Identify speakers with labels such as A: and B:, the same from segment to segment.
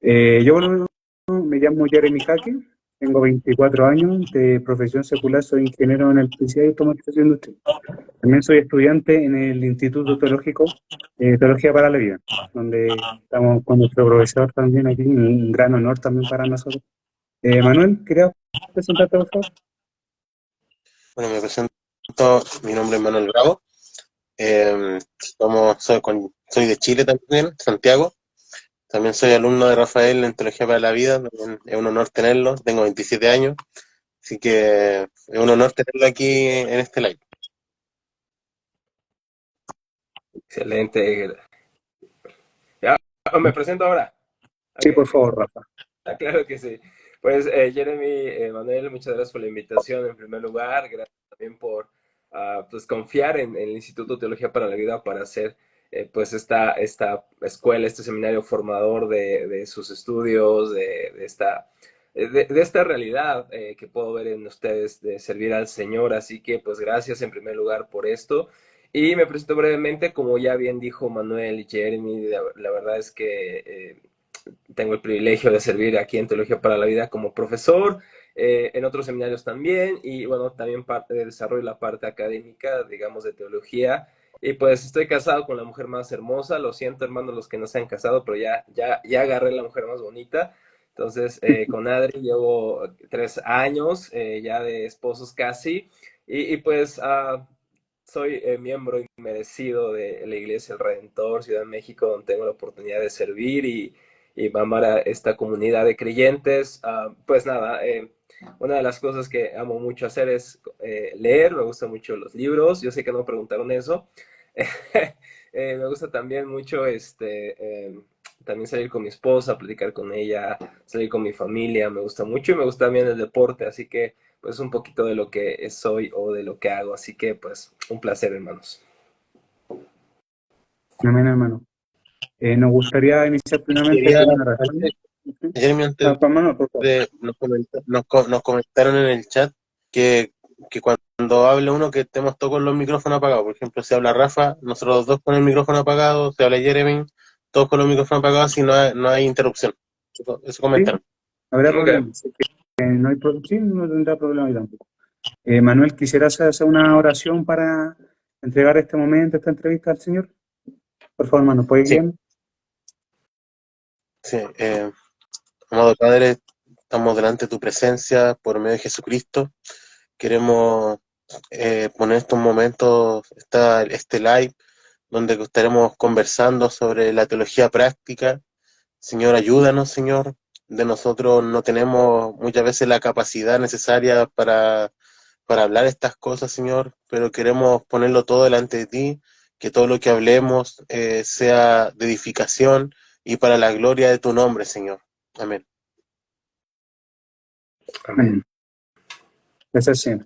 A: Yo bueno, me llamo Jeremy Jaque, tengo 24 años, de profesión secular soy ingeniero en electricidad y automatización industrial. También soy estudiante en el Instituto Teológico Teología para la Vida, donde estamos con nuestro profesor también aquí, un gran honor también para nosotros. Manuel, ¿querías presentarte, por favor?
B: Bueno, me presento, mi nombre es Manuel Bravo, eh, soy de Chile también, Santiago. También soy alumno de Rafael en Teología para la Vida, también es un honor tenerlo, tengo 27 años, así que es un honor tenerlo aquí en este live.
C: Excelente. Ya, me presento ahora.
A: Sí,
C: Ok.
A: por favor, Rafa.
C: Claro que sí. Pues Jeremy, Manuel, muchas gracias por la invitación en primer lugar. Gracias también por pues, confiar en el Instituto Teología para la Vida para hacer pues esta escuela, este seminario formador de sus estudios, de esta realidad que puedo ver en ustedes de servir al Señor. Así que pues gracias en primer lugar por esto. Y me presento brevemente, como ya bien dijo Manuel y Jeremy, la verdad es que tengo el privilegio de servir aquí en Teología para la Vida como profesor, en otros seminarios también, y bueno, también desarrollo la parte académica, digamos, de teología. Y pues estoy casado con la mujer más hermosa, lo siento hermanos los que no se han casado, pero ya agarré la mujer más bonita. Entonces, con Adri llevo 3 años ya de esposos casi, y pues soy miembro inmerecido de la Iglesia El Redentor, Ciudad de México, donde tengo la oportunidad de servir y amar a esta comunidad de creyentes. Pues nada, una de las cosas que amo mucho hacer es leer, me gustan mucho los libros, yo sé que no preguntaron eso. Me gusta también mucho también salir con mi esposa, platicar con ella, salir con mi familia, me gusta mucho y me gusta también el deporte, así que pues un poquito de lo que soy o de lo que hago, así que pues un placer, hermanos.
A: Amén, hermano. Nos gustaría iniciar primeramente
B: Quería,
A: con una oración. ¿Sí?
B: Jeremy, antes
A: Juan Manuel, por favor.
B: nos comentaron en el chat que cuando hable uno que estemos todos con los micrófonos apagados. Por ejemplo, si habla Rafa, nosotros los dos con el micrófono apagado, si habla Jeremy, todos con los micrófonos apagados y no hay interrupción. Eso
A: Sí,
B: comentaron.
A: habrá
C: Ok.
A: problema. Así que no hay sí, no tendrá problema ahí tampoco. Manuel, ¿quisieras hacer una oración para entregar este momento, esta entrevista al Señor? Por favor, hermano, ¿puedes
B: Sí,
A: guiar?
B: sí. Amado Padre, estamos delante de tu presencia por medio de Jesucristo. Queremos poner estos momentos, este live, donde estaremos conversando sobre la teología práctica. Señor, ayúdanos, Señor. De nosotros no tenemos muchas veces la capacidad necesaria para hablar estas cosas, Señor, pero queremos ponerlo todo delante de ti, que todo lo que hablemos sea de edificación y para la gloria de tu nombre, Señor. Amén.
C: Amén.
A: Amén. Gracias, Señor.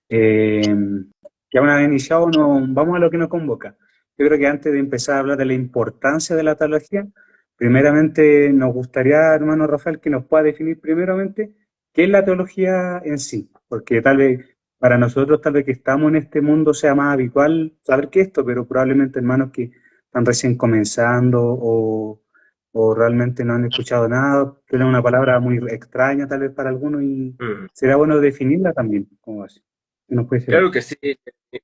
A: Eh, ya una vez iniciado, vamos a lo que nos convoca. Yo creo que antes de empezar a hablar de la importancia de la teología, primeramente nos gustaría, hermano Rafael, que nos pueda definir primeramente qué es la teología en sí, porque tal vez para nosotros, tal vez que estamos en este mundo, sea más habitual saber qué es esto, pero probablemente hermanos que están recién comenzando o realmente no han escuchado nada, tienen una palabra muy extraña tal vez para algunos y
C: Mm.
A: será bueno definirla también, como así. ¿Qué nos puede servir?
C: Claro que sí.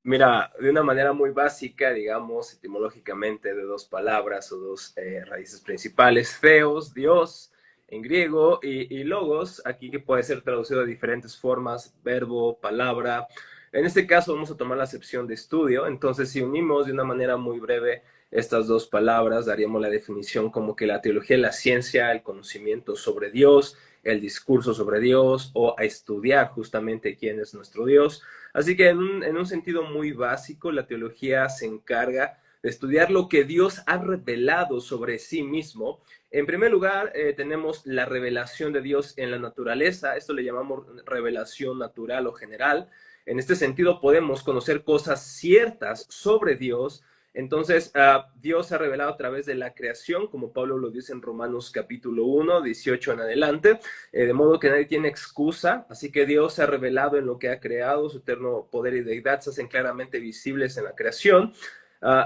C: Mira, de una manera muy básica, digamos, etimológicamente, de dos palabras o dos raíces principales, theos, Dios, en griego, y logos, aquí que puede ser traducido de diferentes formas, verbo, palabra. En este caso vamos a tomar la acepción de estudio, entonces si unimos de una manera muy breve estas dos palabras, daríamos la definición como que la teología es la ciencia, el conocimiento sobre Dios, el discurso sobre Dios, o a estudiar justamente quién es nuestro Dios. Así que en un sentido muy básico, la teología se encarga de estudiar lo que Dios ha revelado sobre sí mismo. En primer lugar, tenemos la revelación de Dios en la naturaleza. Esto le llamamos revelación natural o general. En este sentido, podemos conocer cosas ciertas sobre Dios. Entonces, Dios se ha revelado a través de la creación, como Pablo lo dice en Romanos capítulo 1, 18 en adelante, de modo que nadie tiene excusa, así que Dios se ha revelado en lo que ha creado, su eterno poder y deidad se hacen claramente visibles en la creación.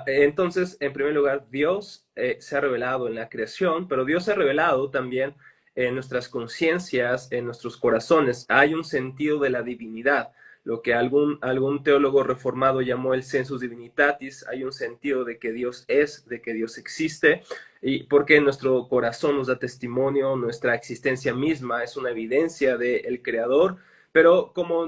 C: Entonces, en primer lugar, Dios se ha revelado en la creación, pero Dios se ha revelado también en nuestras conciencias, en nuestros corazones. Hay un sentido de la divinidad, lo que algún teólogo reformado llamó el sensus divinitatis. Hay un sentido de que Dios es, de que Dios existe, y porque nuestro corazón nos da testimonio, nuestra existencia misma es una evidencia del Creador, pero como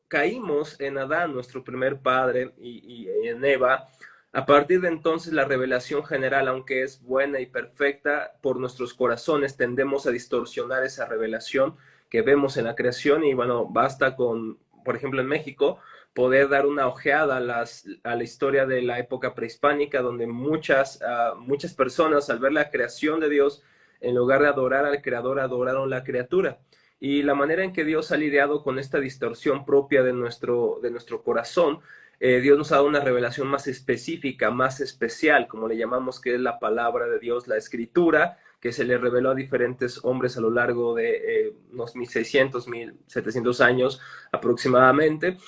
C: caímos en Adán, nuestro primer padre, y en Eva, a partir de entonces la revelación general, aunque es buena y perfecta, por nuestros corazones tendemos a distorsionar esa revelación que vemos en la creación. Y bueno, basta con, por ejemplo, en México, poder dar una ojeada a la historia de la época prehispánica, donde muchas personas, al ver la creación de Dios, en lugar de adorar al Creador, adoraron la criatura. Y la manera en que Dios ha lidiado con esta distorsión propia de nuestro corazón, Dios nos ha dado una revelación más específica, más especial, como le llamamos, que es la palabra de Dios, la escritura, que se le reveló a diferentes hombres a lo largo de unos 1600, 1700 años aproximadamente.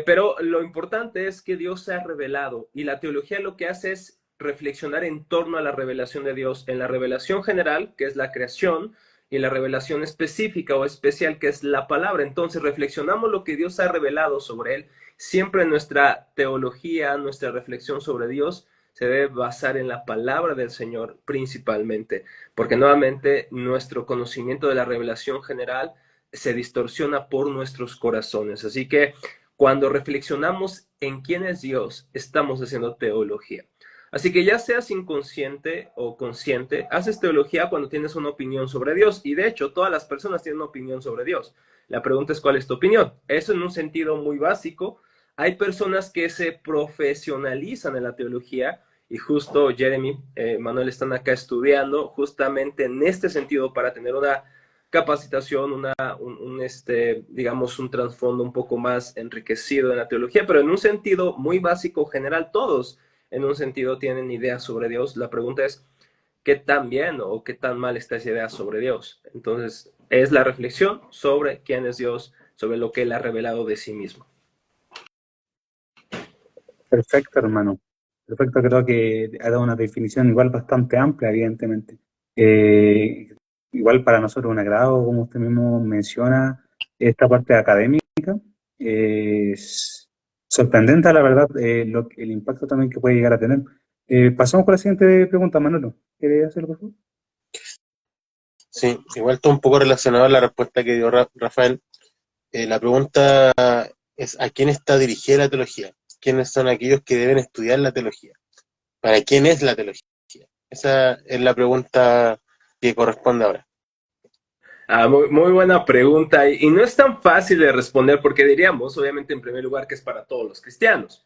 C: Pero lo importante es que Dios se ha revelado, y la teología lo que hace es reflexionar en torno a la revelación de Dios, en la revelación general, que es la creación, y la revelación específica o especial, que es la palabra. Entonces reflexionamos lo que Dios ha revelado sobre él. Siempre nuestra teología, nuestra reflexión sobre Dios se debe basar en la palabra del Señor principalmente, porque nuevamente nuestro conocimiento de la revelación general se distorsiona por nuestros corazones. Así que cuando reflexionamos en quién es Dios, estamos haciendo teología. Así que ya seas inconsciente o consciente, haces teología cuando tienes una opinión sobre Dios. Y de hecho, todas las personas tienen una opinión sobre Dios. La pregunta es, ¿cuál es tu opinión? Eso en un sentido muy básico. Hay personas que se profesionalizan en la teología, y justo Jeremy, Manuel están acá estudiando justamente en este sentido para tener una capacitación, digamos, un trasfondo un poco más enriquecido en la teología, pero en un sentido muy básico, general, todos en un sentido tienen ideas sobre Dios. La pregunta es, ¿qué tan bien o qué tan mal está esa idea sobre Dios? Entonces, es la reflexión sobre quién es Dios, sobre lo que Él ha revelado de sí mismo.
A: Perfecto, hermano. Perfecto, creo que ha dado una definición igual bastante amplia, evidentemente. Igual para nosotros un agrado, como usted mismo menciona, esta parte académica. Es sorprendente, la verdad, el impacto también que puede llegar a tener. Pasamos con la siguiente pregunta, Manolo. ¿Quiere hacerlo, por favor?
B: Sí, igual está un poco relacionado a la respuesta que dio Rafael. La pregunta es, ¿a quién está dirigida la teología? ¿Quiénes son aquellos que deben estudiar la teología? ¿Para quién es la teología? Esa es la pregunta que corresponde ahora.
C: Muy buena pregunta, y no es tan fácil de responder, porque diríamos, obviamente, en primer lugar, que es para todos los cristianos.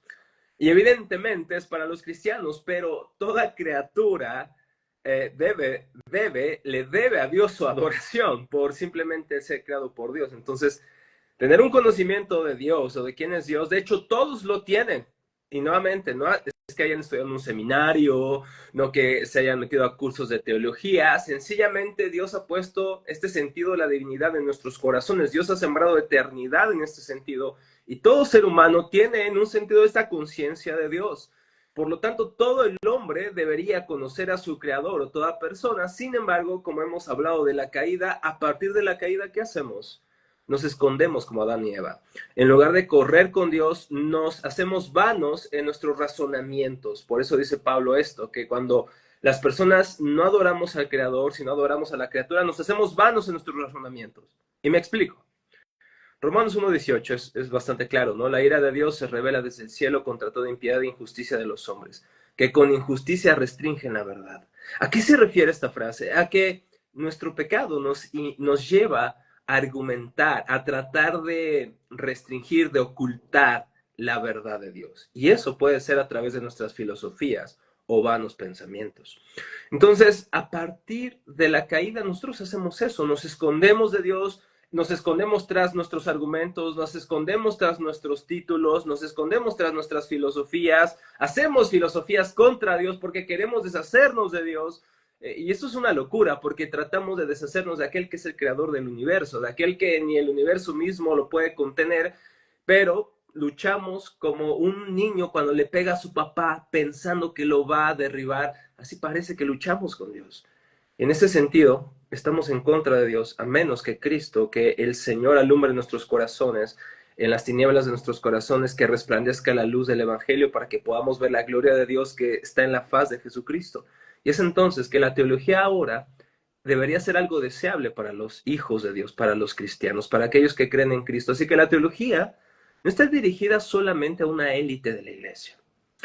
C: Y evidentemente es para los cristianos, pero toda criatura le debe a Dios su adoración por simplemente ser creado por Dios. Entonces, tener un conocimiento de Dios o de quién es Dios, de hecho, todos lo tienen. Y nuevamente, no es que hayan estudiado en un seminario, no que se hayan metido a cursos de teología. Sencillamente Dios ha puesto este sentido de la divinidad en nuestros corazones. Dios ha sembrado eternidad en este sentido, y todo ser humano tiene en un sentido esta conciencia de Dios. Por lo tanto, todo el hombre debería conocer a su creador, o toda persona. Sin embargo, como hemos hablado de la caída, a partir de la caída, ¿qué hacemos? Nos escondemos como Adán y Eva. En lugar de correr con Dios, nos hacemos vanos en nuestros razonamientos. Por eso dice Pablo esto, que cuando las personas no adoramos al Creador, sino adoramos a la criatura, nos hacemos vanos en nuestros razonamientos. Y me explico. Romanos 1:18 es bastante claro, ¿no? La ira de Dios se revela desde el cielo contra toda impiedad e injusticia de los hombres, que con injusticia restringen la verdad. ¿A qué se refiere esta frase? A que nuestro pecado nos lleva a argumentar, a tratar de restringir, de ocultar la verdad de Dios. Y eso puede ser a través de nuestras filosofías o vanos pensamientos. Entonces, a partir de la caída, nosotros hacemos eso, nos escondemos de Dios, nos escondemos tras nuestros argumentos, nos escondemos tras nuestros títulos, nos escondemos tras nuestras filosofías, hacemos filosofías contra Dios porque queremos deshacernos de Dios. Y esto es una locura, porque tratamos de deshacernos de aquel que es el creador del universo, de aquel que ni el universo mismo lo puede contener, pero luchamos como un niño cuando le pega a su papá pensando que lo va a derribar. Así parece que luchamos con Dios. En ese sentido, estamos en contra de Dios, a menos que Cristo, que el Señor alumbre nuestros corazones, en las tinieblas de nuestros corazones, que resplandezca la luz del Evangelio para que podamos ver la gloria de Dios que está en la faz de Jesucristo. Y es entonces que la teología ahora debería ser algo deseable para los hijos de Dios, para los cristianos, para aquellos que creen en Cristo. Así que la teología no está dirigida solamente a una élite de la iglesia.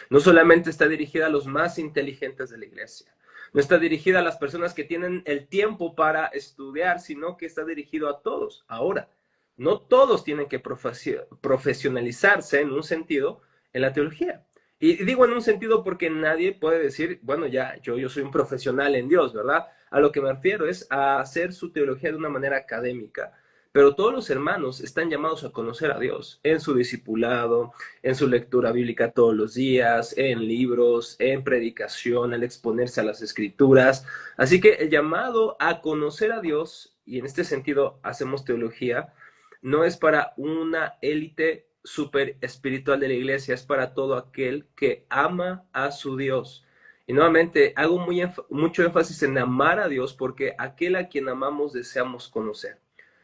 C: No solamente está dirigida a los más inteligentes de la iglesia. No está dirigida a las personas que tienen el tiempo para estudiar, sino que está dirigido a todos. Ahora, no todos tienen que profesionalizarse en un sentido en la teología. Y digo en un sentido porque nadie puede decir, bueno, ya, yo soy un profesional en Dios, ¿verdad? A lo que me refiero es a hacer su teología de una manera académica. Pero todos los hermanos están llamados a conocer a Dios en su discipulado, en su lectura bíblica todos los días, en libros, en predicación, al exponerse a las escrituras. Así que el llamado a conocer a Dios, y en este sentido hacemos teología, no es para una élite súper espiritual de la iglesia, es para todo aquel que ama a su Dios. Y nuevamente hago mucho énfasis en amar a Dios porque aquel a quien amamos deseamos conocer.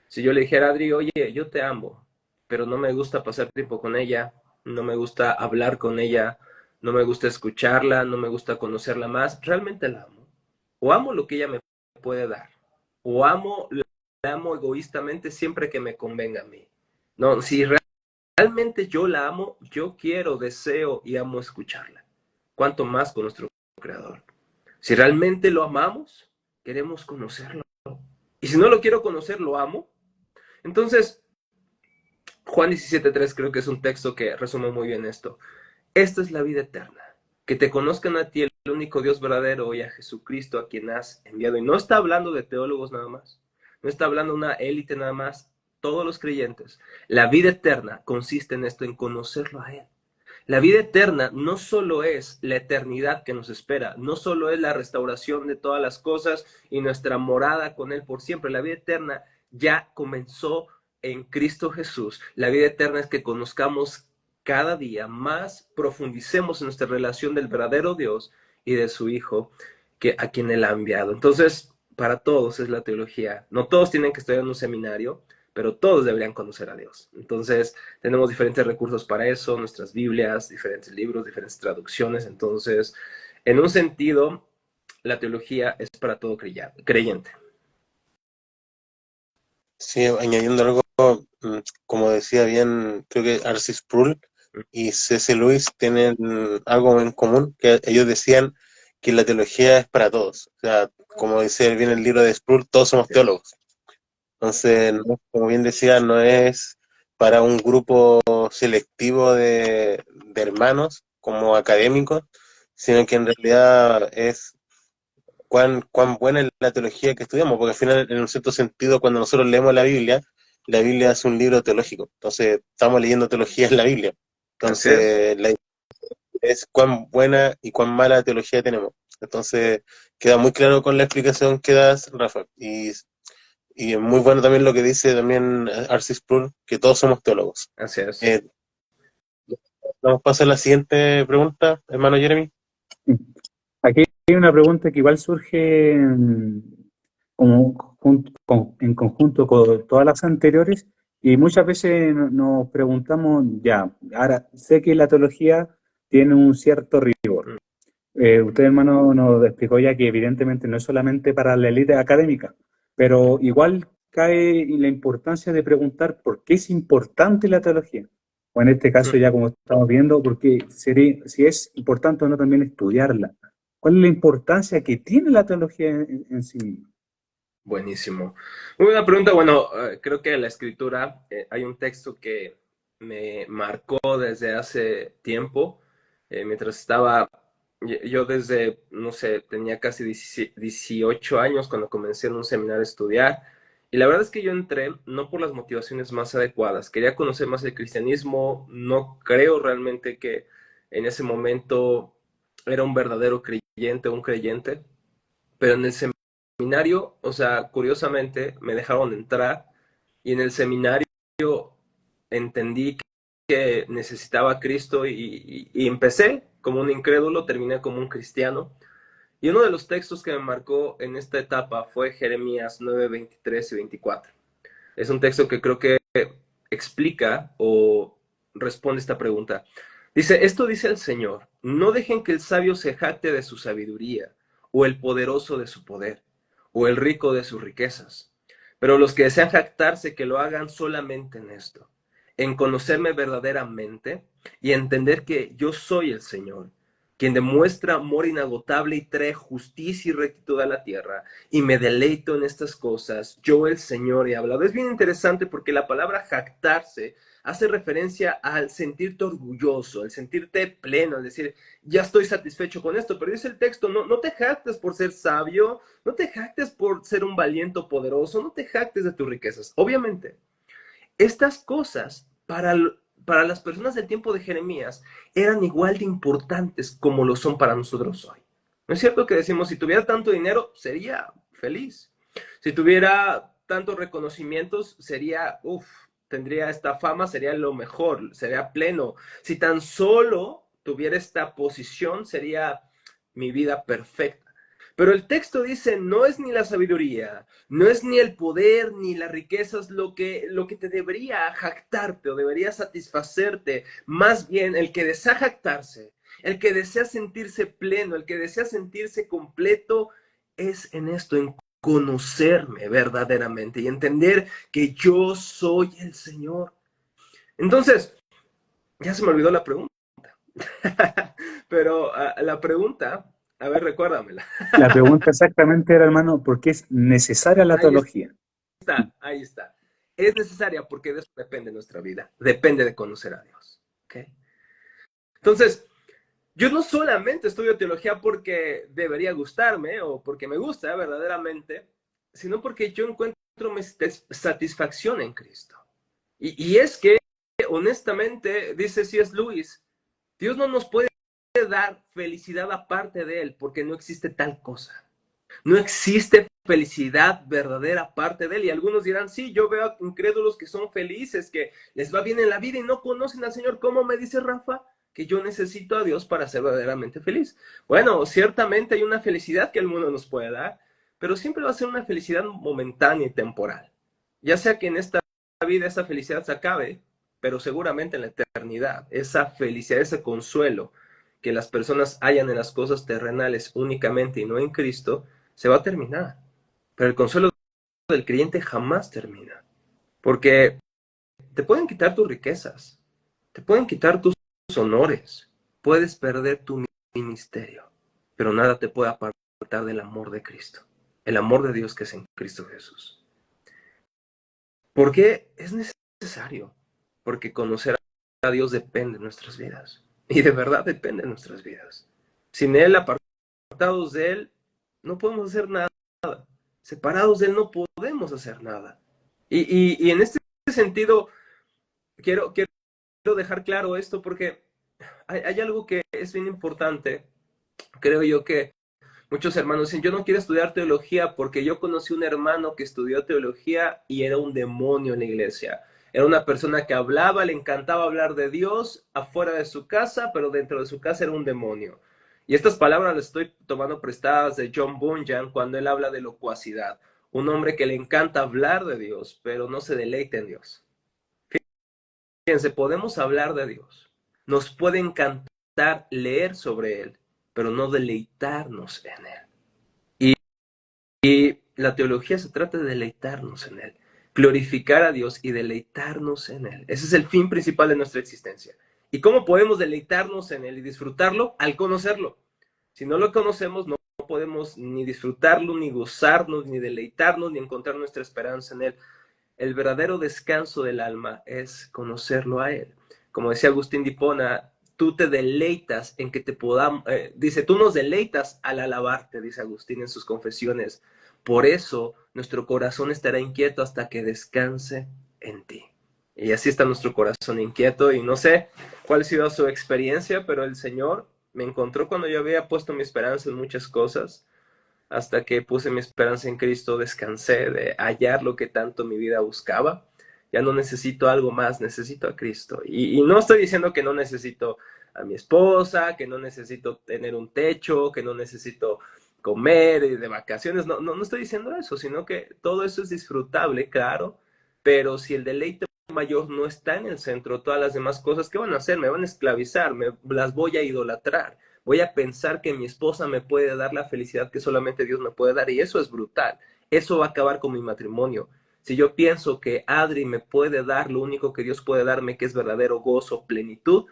C: Si yo le dijera a Adri, oye, yo te amo, pero no me gusta pasar tiempo con ella, no me gusta hablar con ella, no me gusta escucharla, no me gusta conocerla más, realmente la amo. O amo lo que ella me puede dar, o la amo egoístamente siempre que me convenga a mí. No, si realmente yo la amo, yo quiero, deseo y amo escucharla. Cuanto más con nuestro Creador. Si realmente lo amamos, queremos conocerlo. Y si no lo quiero conocer, lo amo. Entonces, Juan 17:3 creo que es un texto que resume muy bien esto. Esta es la vida eterna, que te conozcan a ti, el único Dios verdadero, y a Jesucristo a quien has enviado. Y no está hablando de teólogos nada más, no está hablando de una élite nada más, todos los creyentes. La vida eterna consiste en esto, en conocerlo a Él. La vida eterna no solo es la eternidad que nos espera, no solo es la restauración de todas las cosas y nuestra morada con Él por siempre. La vida eterna ya comenzó en Cristo Jesús. La vida eterna es que conozcamos cada día más, profundicemos en nuestra relación del verdadero Dios y de su Hijo, a quien Él ha enviado. Entonces, para todos es la teología. No todos tienen que estudiar en un seminario, pero todos deberían conocer a Dios. Entonces, tenemos diferentes recursos para eso, nuestras Biblias, diferentes libros, diferentes traducciones. Entonces, en un sentido, la teología es para todo creyente.
B: Sí, añadiendo algo, como decía bien, creo que R.C. Sproul y C.S. Lewis tienen algo en común, que ellos decían que la teología es para todos. O sea, como dice bien el libro de Sproul, todos somos teólogos. Entonces, como bien decía, no es para un grupo selectivo de hermanos como académicos, sino que en realidad es cuán buena es la teología que estudiamos, porque al final, en un cierto sentido, cuando nosotros leemos la Biblia es un libro teológico, entonces estamos leyendo teología en la Biblia. Entonces, es cuán buena y cuán mala teología tenemos. Entonces, queda muy claro con la explicación que das, Rafa. Y es muy bueno también lo que dice también R.C. Sproul, que todos somos teólogos.
C: Así es.
B: Vamos a pasar a la siguiente pregunta, hermano Jeremy.
A: Aquí hay una pregunta que igual surge en conjunto con todas las anteriores y muchas veces nos preguntamos, ya, ahora sé que la teología tiene un cierto rigor. Usted, hermano, nos explicó ya que evidentemente no es solamente para la élite académica, pero igual cae en la importancia de preguntar por qué es importante la teología. O en este caso, ya como estamos viendo, porque si es importante o no también estudiarla. ¿Cuál es la importancia que tiene la teología en sí misma?
C: Buenísimo. Muy buena pregunta. Bueno, creo que en la escritura hay un texto que me marcó desde hace tiempo, mientras estaba, yo desde, no sé, tenía casi 18 años cuando comencé en un seminario a estudiar. Y la verdad es que yo entré no por las motivaciones más adecuadas. Quería conocer más el cristianismo. No creo realmente que en ese momento era un verdadero creyente, un creyente. Pero en el seminario, o sea, curiosamente me dejaron entrar y en el seminario entendí que que necesitaba a Cristo y empecé como un incrédulo, terminé como un cristiano. Y uno de los textos que me marcó en esta etapa fue Jeremías 9, 23 y 24. Es un texto que creo que explica o responde esta pregunta. Dice, esto dice el Señor, no dejen que el sabio se jacte de su sabiduría, o el poderoso de su poder, o el rico de sus riquezas. Pero los que desean jactarse, que lo hagan solamente en esto, en conocerme verdaderamente y entender que yo soy el Señor, quien demuestra amor inagotable y trae justicia y rectitud a la tierra, y me deleito en estas cosas, yo el Señor he hablado. Es bien interesante porque la palabra jactarse hace referencia al sentirte orgulloso, al sentirte pleno, al decir, ya estoy satisfecho con esto, pero dice el texto, no te jactes por ser sabio, no te jactes por ser un valiente o poderoso, no te jactes de tus riquezas. Obviamente, estas cosas para las personas del tiempo de Jeremías eran igual de importantes como lo son para nosotros hoy. ¿No es cierto que decimos, si tuviera tanto dinero, sería feliz? Si tuviera tantos reconocimientos, sería, tendría esta fama, sería lo mejor, sería pleno. Si tan solo tuviera esta posición, sería mi vida perfecta. Pero el texto dice, no es ni la sabiduría, no es ni el poder, ni las riquezas lo que te debería jactarte o debería satisfacerte. Más bien, el que desea jactarse, el que desea sentirse pleno, el que desea sentirse completo, es en esto, en conocerme verdaderamente y entender que yo soy el Señor. Entonces, ya se me olvidó la pregunta. Pero la pregunta, a ver, recuérdamela.
A: La pregunta exactamente era, hermano, ¿por qué es necesaria la teología?
C: Ahí está. Es necesaria porque de eso depende nuestra vida. Depende de conocer a Dios. ¿Okay? Entonces, yo no solamente estudio teología porque debería gustarme o porque me gusta verdaderamente, sino porque yo encuentro mi satisfacción en Cristo. Y es que, honestamente, dice C.S. Lewis, Dios no nos puede dar felicidad aparte de Él porque no existe tal cosa. No existe felicidad verdadera aparte de Él. Y algunos dirán, sí, yo veo a incrédulos que son felices, que les va bien en la vida y no conocen al Señor. ¿Cómo me dice Rafa? Que yo necesito a Dios para ser verdaderamente feliz. Bueno, ciertamente hay una felicidad que el mundo nos puede dar, pero siempre va a ser una felicidad momentánea y temporal. Ya sea que en esta vida esa felicidad se acabe, pero seguramente en la eternidad, esa felicidad, ese consuelo que las personas hallan en las cosas terrenales únicamente y no en Cristo, se va a terminar. Pero el consuelo del creyente jamás termina. Porque te pueden quitar tus riquezas, te pueden quitar tus honores, puedes perder tu ministerio, pero nada te puede apartar del amor de Cristo, el amor de Dios que es en Cristo Jesús. ¿Por qué es necesario? Porque conocer a Dios depende de nuestras vidas. Y de verdad depende de nuestras vidas. Sin Él, apartados de Él, no podemos hacer nada. Separados de Él no podemos hacer nada. Y en este sentido, quiero dejar claro esto porque hay algo que es bien importante. Creo yo que muchos hermanos dicen, yo no quiero estudiar teología porque yo conocí un hermano que estudió teología y era un demonio en la iglesia. Era una persona que hablaba, le encantaba hablar de Dios afuera de su casa, pero dentro de su casa era un demonio. Y estas palabras las estoy tomando prestadas de John Bunyan cuando él habla de locuacidad. Un hombre que le encanta hablar de Dios, pero no se deleita en Dios. Fíjense, podemos hablar de Dios. Nos puede encantar leer sobre Él, pero no deleitarnos en Él. Y la teología se trata de deleitarnos en Él, glorificar a Dios y deleitarnos en Él. Ese es el fin principal de nuestra existencia. ¿Y cómo podemos deleitarnos en Él y disfrutarlo? Al conocerlo. Si no lo conocemos, no podemos ni disfrutarlo, ni gozarnos, ni deleitarnos, ni encontrar nuestra esperanza en Él. El verdadero descanso del alma es conocerlo a Él. Como decía Agustín de Hipona, tú te deleitas en que te podamos, dice, tú nos deleitas al alabarte, dice Agustín en sus confesiones. Por eso nuestro corazón estará inquieto hasta que descanse en ti. Y así está nuestro corazón inquieto y no sé cuál ha sido su experiencia, pero el Señor me encontró cuando yo había puesto mi esperanza en muchas cosas. Hasta que puse mi esperanza en Cristo, descansé de hallar lo que tanto mi vida buscaba. Ya no necesito algo más, necesito a Cristo. Y no estoy diciendo que no necesito a mi esposa, que no necesito tener un techo, que no necesito comer de vacaciones. No estoy diciendo eso, sino que todo eso es disfrutable, claro, pero si el deleite mayor no está en el centro, todas las demás cosas, ¿qué van a hacer? Me van a esclavizar, las voy a idolatrar. Voy a pensar que mi esposa me puede dar la felicidad que solamente Dios me puede dar, y eso es brutal. Eso va a acabar con mi matrimonio. Si yo pienso que Adri me puede dar lo único que Dios puede darme, que es verdadero gozo, plenitud,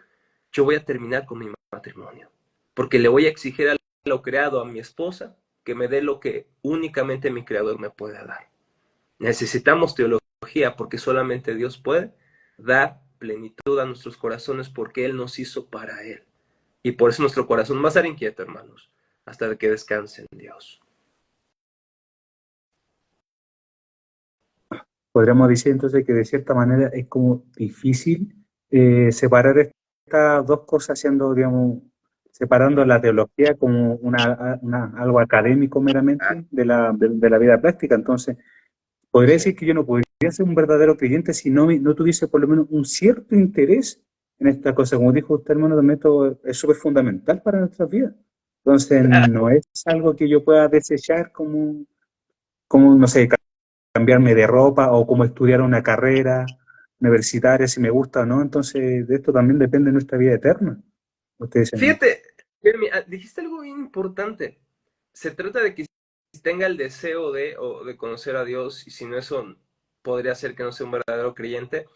C: yo voy a terminar con mi matrimonio. Porque le voy a exigir a lo creado, a mi esposa, que me dé lo que únicamente mi creador me puede dar. Necesitamos teología porque solamente Dios puede dar plenitud a nuestros corazones porque Él nos hizo para Él. Y por eso nuestro corazón va a estar inquieto, hermanos, hasta que descanse en Dios.
A: Podríamos decir entonces que de cierta manera es como difícil separar estas dos cosas, siendo, digamos, separando la teología como algo académico meramente de la vida práctica. Entonces, podría decir que yo no podría ser un verdadero creyente si no tuviese por lo menos un cierto interés en esta cosa. Como dijo usted, hermano, también esto es súper fundamental para nuestras vidas. Entonces, no es algo que yo pueda desechar como no sé, cambiarme de ropa o como estudiar una carrera universitaria, si me gusta o no. Entonces, de esto también depende de nuestra vida eterna. Ustedes dicen,
C: Fíjate, Jeremy, dijiste algo bien importante. Se trata de que tenga el deseo de conocer a Dios, y si no, eso podría ser que no sea un verdadero creyente.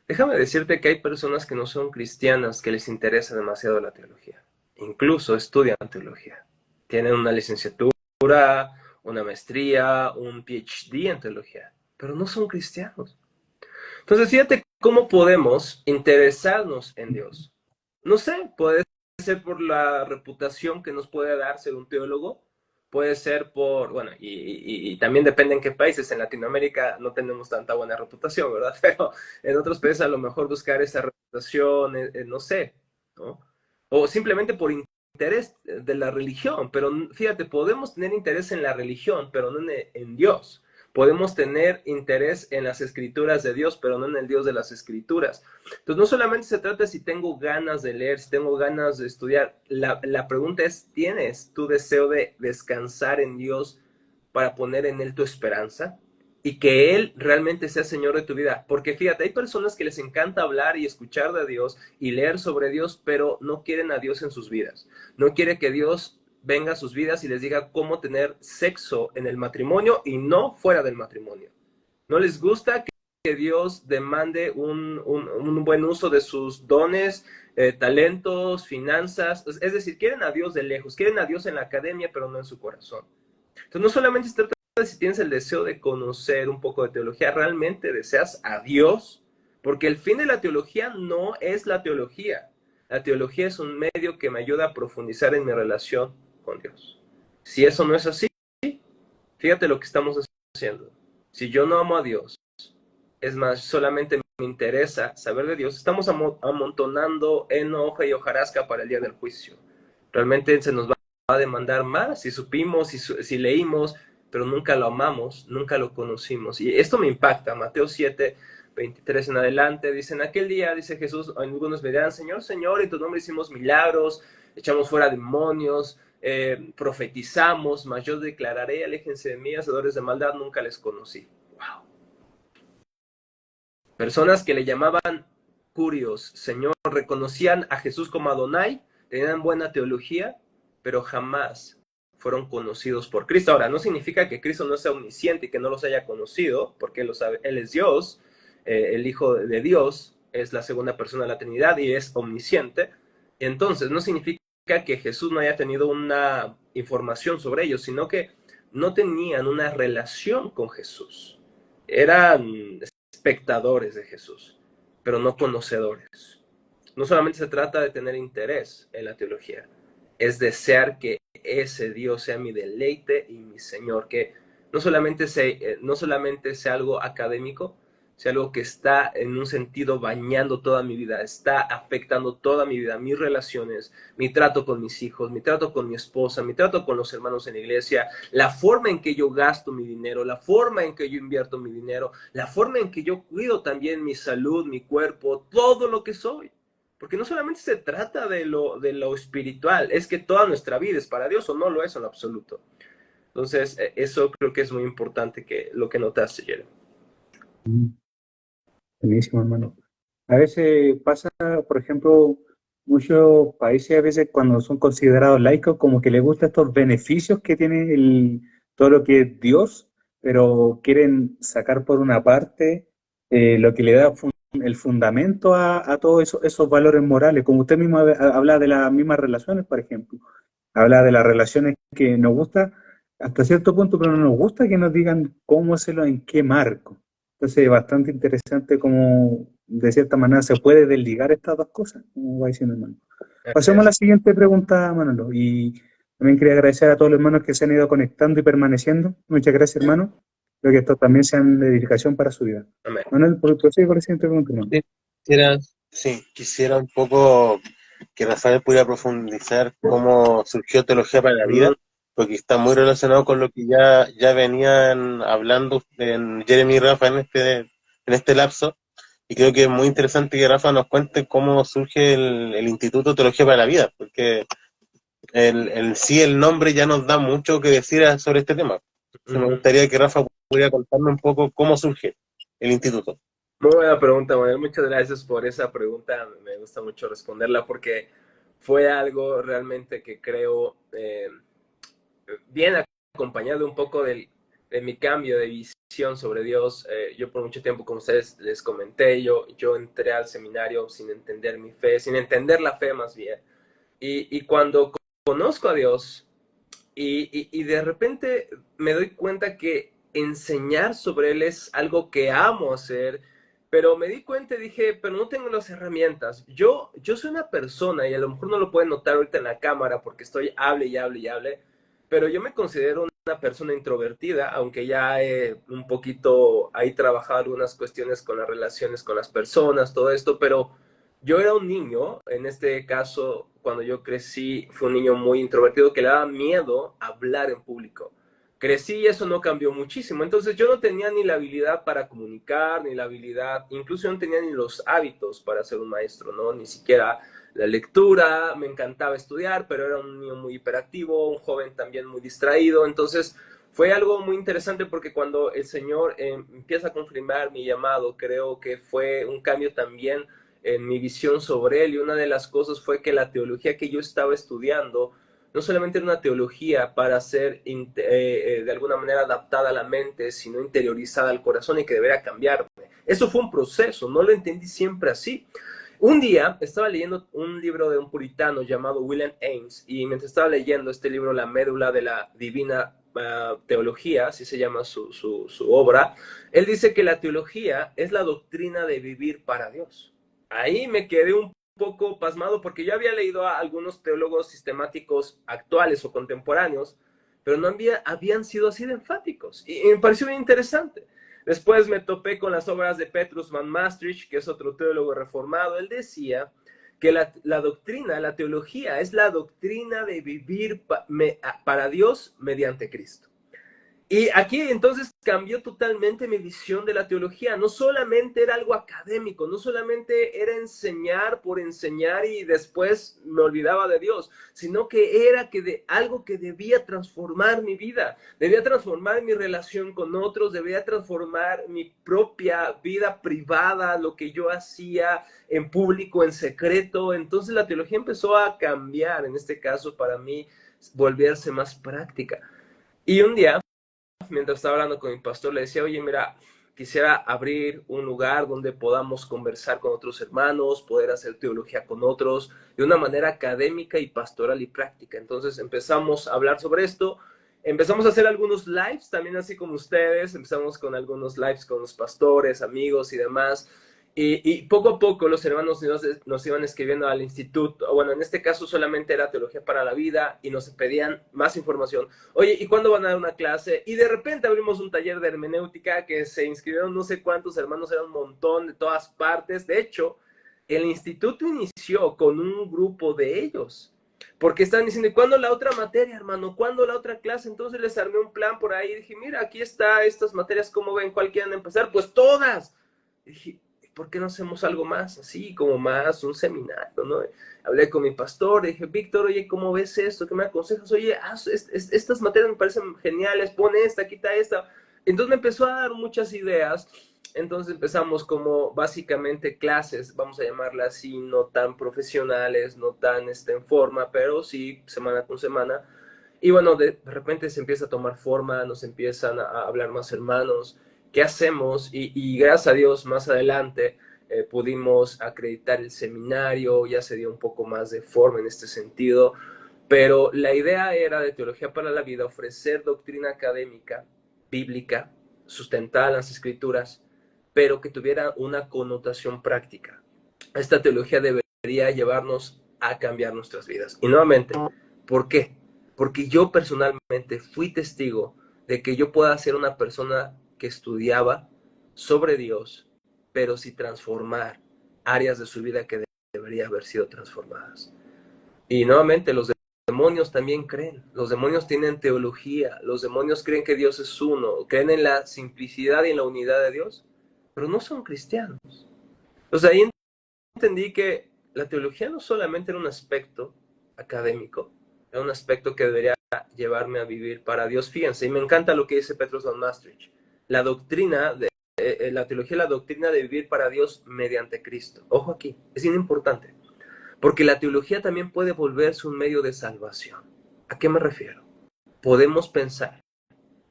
C: Déjame decirte que hay personas que no son cristianas que les interesa demasiado la teología. Incluso estudian teología. Tienen una licenciatura, una maestría, un PhD en teología, pero no son cristianos. Entonces, fíjate cómo podemos interesarnos en Dios. No sé, puede ser por la reputación que nos puede dar ser un teólogo, puede ser por, bueno, y también depende en qué países. En Latinoamérica no tenemos tanta buena reputación, ¿verdad? Pero en otros países a lo mejor buscar esa reputación, no sé, ¿no? O simplemente por interés de la religión, pero fíjate, podemos tener interés en la religión, pero no en Dios. Podemos tener interés en las escrituras de Dios, pero no en el Dios de las escrituras. Entonces, no solamente se trata de si tengo ganas de leer, si tengo ganas de estudiar. La pregunta es, ¿tienes tu deseo de descansar en Dios para poner en Él tu esperanza? Y que Él realmente sea Señor de tu vida. Porque fíjate, hay personas que les encanta hablar y escuchar de Dios y leer sobre Dios, pero no quieren a Dios en sus vidas. No quiere que Dios venga a sus vidas y les diga cómo tener sexo en el matrimonio y no fuera del matrimonio. No les gusta que Dios demande un buen uso de sus dones, talentos, finanzas. Es decir, quieren a Dios de lejos, quieren a Dios en la academia, pero no en su corazón. Entonces, no solamente se trata de si tienes el deseo de conocer un poco de teología, realmente deseas a Dios, porque el fin de la teología no es la teología. La teología es un medio que me ayuda a profundizar en mi relación con Dios. Si eso no es así, fíjate lo que estamos haciendo. Si yo no amo a Dios, es más, solamente me interesa saber de Dios, estamos amontonando enojo y hojarasca para el día del juicio. Realmente se nos va a demandar más si supimos, si leímos, pero nunca lo amamos, nunca lo conocimos. Y esto me impacta. Mateo 7, 23 en adelante, dice, en aquel día, dice Jesús, algunos me dirán, Señor, Señor, en tu nombre hicimos milagros, echamos fuera demonios, profetizamos, mas yo declararé, aléjense de mí, hacedores de maldad, nunca les conocí. Wow. Personas que le llamaban curios, Señor, reconocían a Jesús como Adonai, tenían buena teología, pero jamás fueron conocidos por Cristo. Ahora, no significa que Cristo no sea omnisciente y que no los haya conocido, porque Él lo sabe. Él es Dios, el Hijo de Dios, es la segunda persona de la Trinidad y es omnisciente. Entonces, no significa que Jesús no haya tenido una información sobre ellos, sino que no tenían una relación con Jesús. Eran espectadores de Jesús, pero no conocedores. No solamente se trata de tener interés en la teología, es desear que ese Dios sea mi deleite y mi Señor, que no solamente sea algo académico, sea algo que está en un sentido bañando toda mi vida, está afectando toda mi vida, mis relaciones, mi trato con mis hijos, mi trato con mi esposa, mi trato con los hermanos en la iglesia, la forma en que yo gasto mi dinero, la forma en que yo invierto mi dinero, la forma en que yo cuido también mi salud, mi cuerpo, todo lo que soy. Porque no solamente se trata de lo espiritual, es que toda nuestra vida es para Dios o no lo es en lo absoluto. Entonces, eso creo que es muy importante que lo que notaste, Jeremy.
A: Buenísimo, hermano. A veces pasa, por ejemplo, muchos países a veces cuando son considerados laicos, como que les gustan estos beneficios que tiene todo lo que es Dios, pero quieren sacar por una parte lo que le da el fundamento a todos esos valores morales. Como usted mismo habla de las mismas relaciones, por ejemplo. Habla de las relaciones que nos gusta hasta cierto punto, pero no nos gusta que nos digan cómo hacerlo, en qué marco. Entonces, es bastante interesante cómo, de cierta manera, se puede desligar estas dos cosas, como va diciendo hermano. Pasemos a la siguiente pregunta, Manolo. Y también quería agradecer a todos los hermanos que se han ido conectando y permaneciendo. Muchas gracias, hermano. Creo que estos también sean de edificación para su vida.
C: Amén.
A: Manuel, por la siguiente pregunta, hermano.
B: Quisiera un poco que Rafael pudiera profundizar cómo surgió Teología para la Vida, porque está muy relacionado con lo que ya venían hablando en Jeremy y Rafa en este lapso, y creo que es muy interesante que Rafa nos cuente cómo surge el Instituto Teología para la Vida, porque el nombre ya nos da mucho que decir sobre este tema. Me gustaría que Rafa pudiera contarme un poco cómo surge el instituto.
C: Muy buena pregunta, Manuel. Muchas gracias por esa pregunta. Me gusta mucho responderla porque fue algo realmente que creo bien acompañado un poco de mi cambio de visión sobre Dios. Yo por mucho tiempo, como ustedes les comenté, yo entré al seminario sin entender mi fe, sin entender la fe más bien. Y cuando conozco a Dios y de repente me doy cuenta que enseñar sobre Él es algo que amo hacer, pero me di cuenta y dije, pero no tengo las herramientas. Yo soy una persona, y a lo mejor no lo pueden notar ahorita en la cámara porque estoy hable y hable y hable, pero yo me considero una persona introvertida, aunque ya he un poquito ahí trabajado algunas cuestiones con las relaciones con las personas, todo esto, pero yo era un niño, en este caso, cuando yo crecí, fue un niño muy introvertido que le daba miedo hablar en público. Crecí y eso no cambió muchísimo. Entonces yo no tenía ni la habilidad para comunicar, ni la habilidad, incluso no tenía ni los hábitos para ser un maestro, ¿no? Ni siquiera la lectura, me encantaba estudiar, pero era un niño muy hiperactivo, un joven también muy distraído. Entonces fue algo muy interesante porque cuando el Señor empieza a confirmar mi llamado, creo que fue un cambio también en mi visión sobre Él. Y una de las cosas fue que la teología que yo estaba estudiando no solamente era una teología para ser de alguna manera adaptada a la mente, sino interiorizada al corazón y que debería cambiarme. Eso fue un proceso, no lo entendí siempre así. Un día estaba leyendo un libro de un puritano llamado William Ames, y mientras estaba leyendo este libro, La médula de la divina teología, así se llama su obra, él dice que la teología es la doctrina de vivir para Dios. Ahí me quedé un poco pasmado porque yo había leído a algunos teólogos sistemáticos actuales o contemporáneos, pero no habían sido así de enfáticos, y me pareció bien interesante. Después me topé con las obras de Petrus van Maastricht, que es otro teólogo reformado. Él decía que la doctrina, la teología, es la doctrina de vivir para Dios mediante Cristo. Y aquí entonces cambió totalmente mi visión de la teología. No solamente era algo académico, no solamente era enseñar por enseñar y después me olvidaba de Dios, sino que era algo que debía transformar mi vida, debía transformar mi relación con otros, debía transformar mi propia vida privada, lo que yo hacía en público, en secreto. Entonces la teología empezó a cambiar, en este caso para mí, volverse más práctica. Y un día, mientras estaba hablando con mi pastor, le decía, oye, mira, quisiera abrir un lugar donde podamos conversar con otros hermanos, poder hacer teología con otros, de una manera académica y pastoral y práctica. Entonces empezamos a hablar sobre esto, empezamos a hacer algunos lives, también así como ustedes, empezamos con algunos lives con los pastores, amigos y demás, Y poco a poco los hermanos nos iban escribiendo al instituto, bueno, en este caso solamente era teología para la vida y nos pedían más información. Oye, ¿y cuándo van a dar una clase? Y de repente abrimos un taller de hermenéutica que se inscribieron no sé cuántos hermanos, era un montón de todas partes. De hecho, el instituto inició con un grupo de ellos, porque estaban diciendo, ¿y cuándo la otra materia, hermano? ¿Cuándo la otra clase? Entonces les armé un plan por ahí y dije, mira, aquí está estas materias, ¿cómo ven? ¿Cuál quieren empezar? Pues todas. Y dije, ¿por qué no hacemos algo más así, como más un seminario, ¿no? Hablé con mi pastor, dije, Víctor, oye, ¿cómo ves esto? ¿Qué me aconsejas? Oye, estas materias me parecen geniales, pon esta, quita esta. Entonces me empezó a dar muchas ideas. Entonces empezamos como básicamente clases, vamos a llamarlas así, no tan profesionales, no tan en forma, pero sí semana con semana. Y bueno, de repente se empieza a tomar forma, nos empiezan a hablar más hermanos, ¿qué hacemos? Y gracias a Dios, más adelante pudimos acreditar el seminario, ya se dio un poco más de forma en este sentido, pero la idea era de Teología para la Vida ofrecer doctrina académica, bíblica, sustentada en las Escrituras, pero que tuviera una connotación práctica. Esta teología debería llevarnos a cambiar nuestras vidas. Y nuevamente, ¿por qué? Porque yo personalmente fui testigo de que yo pueda ser una persona que estudiaba sobre Dios, pero sin transformar áreas de su vida que deberían haber sido transformadas. Y nuevamente, los demonios también creen, los demonios tienen teología, los demonios creen que Dios es uno, creen en la simplicidad y en la unidad de Dios, pero no son cristianos. Entonces ahí entendí que la teología no solamente era un aspecto académico, era un aspecto que debería llevarme a vivir para Dios. Fíjense, y me encanta lo que dice Petrus von Maastricht, la doctrina de la teología es la doctrina de vivir para Dios mediante Cristo. Ojo aquí, es bien importante, porque la teología también puede volverse un medio de salvación. ¿A qué me refiero? Podemos pensar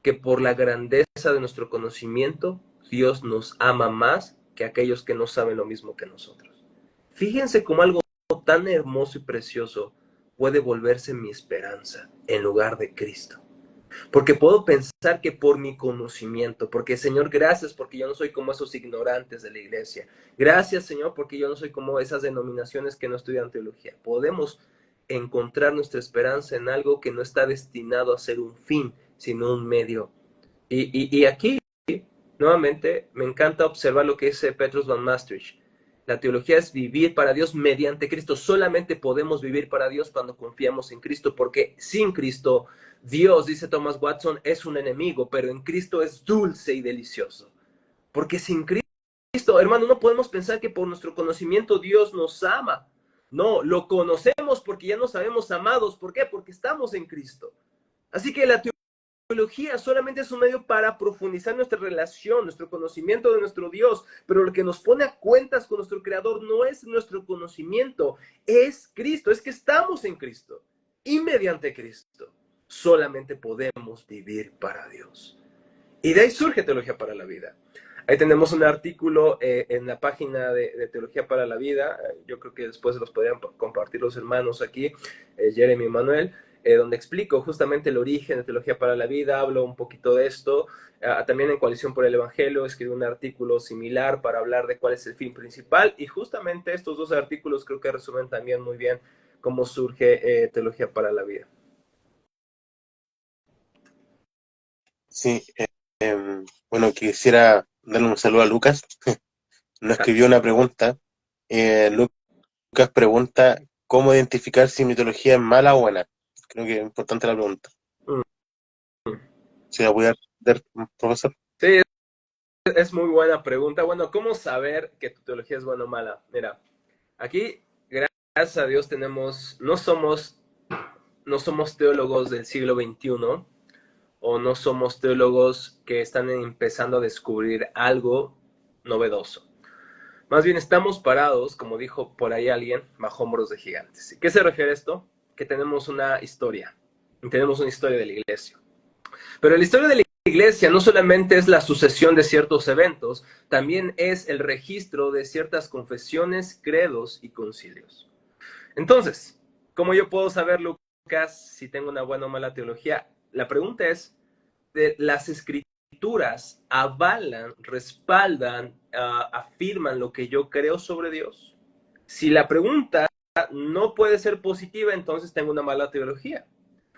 C: que por la grandeza de nuestro conocimiento, Dios nos ama más que aquellos que no saben lo mismo que nosotros. Fíjense cómo algo tan hermoso y precioso puede volverse mi esperanza en lugar de Cristo. Porque puedo pensar que por mi conocimiento, porque Señor, gracias porque yo no soy como esos ignorantes de la iglesia. Gracias, Señor, porque yo no soy como esas denominaciones que no estudian teología. Podemos encontrar nuestra esperanza en algo que no está destinado a ser un fin, sino un medio. Y aquí, nuevamente, me encanta observar lo que dice Petrus von Maastricht. La teología es vivir para Dios mediante Cristo. Solamente podemos vivir para Dios cuando confiamos en Cristo, porque sin Cristo, Dios, dice Thomas Watson, es un enemigo, pero en Cristo es dulce y delicioso. Porque sin Cristo, hermano, no podemos pensar que por nuestro conocimiento Dios nos ama. No, lo conocemos porque ya nos sabemos amados. ¿Por qué? Porque estamos en Cristo. Así que la teología solamente es un medio para profundizar nuestra relación, nuestro conocimiento de nuestro Dios, pero lo que nos pone a cuentas con nuestro Creador no es nuestro conocimiento, es Cristo, es que estamos en Cristo. Y mediante Cristo solamente podemos vivir para Dios. Y de ahí surge Teología para la Vida. Ahí tenemos un artículo en la página de Teología para la Vida. Yo creo que después los podrían compartir los hermanos aquí, Jeremy y Manuel, donde explico justamente el origen de Teología para la Vida, hablo un poquito de esto. También en Coalición por el Evangelio escribí un artículo similar para hablar de cuál es el fin principal. Y justamente estos dos artículos creo que resumen también muy bien cómo surge Teología para la Vida.
B: Sí, bueno, quisiera darle un saludo a Lucas. Nos escribió una pregunta. Lucas pregunta, ¿cómo identificar si mi teología es mala o buena? Creo que es importante la pregunta. ¿Se la voy a responder, profesor?
C: Sí, es muy buena pregunta. Bueno, ¿cómo saber que tu teología es buena o mala? Mira, aquí, gracias a Dios, no somos teólogos del siglo XXI, o no somos teólogos que están empezando a descubrir algo novedoso. Más bien estamos parados, como dijo por ahí alguien, bajo hombros de gigantes. ¿Qué se refiere a esto? Que tenemos una historia. Tenemos una historia de la iglesia. Pero la historia de la iglesia no solamente es la sucesión de ciertos eventos, también es el registro de ciertas confesiones, credos y concilios. Entonces, ¿cómo yo puedo saber, Lucas, si tengo una buena o mala teología? La pregunta es, de las escrituras escrituras avalan, respaldan, afirman lo que yo creo sobre Dios? Si la pregunta no puede ser positiva, entonces tengo una mala teología.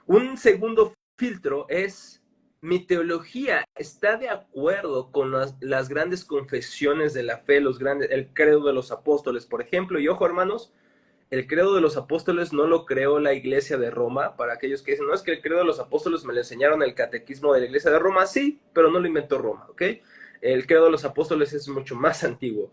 C: Un segundo filtro es: mi teología está de acuerdo con las grandes confesiones de la fe, el credo de los apóstoles, por ejemplo. Y ojo, hermanos, el credo de los apóstoles no lo creó la Iglesia de Roma. Para aquellos que dicen, no, es que el credo de los apóstoles me lo enseñaron el catequismo de la Iglesia de Roma. Sí, pero no lo inventó Roma, ¿ok? El credo de los apóstoles es mucho más antiguo.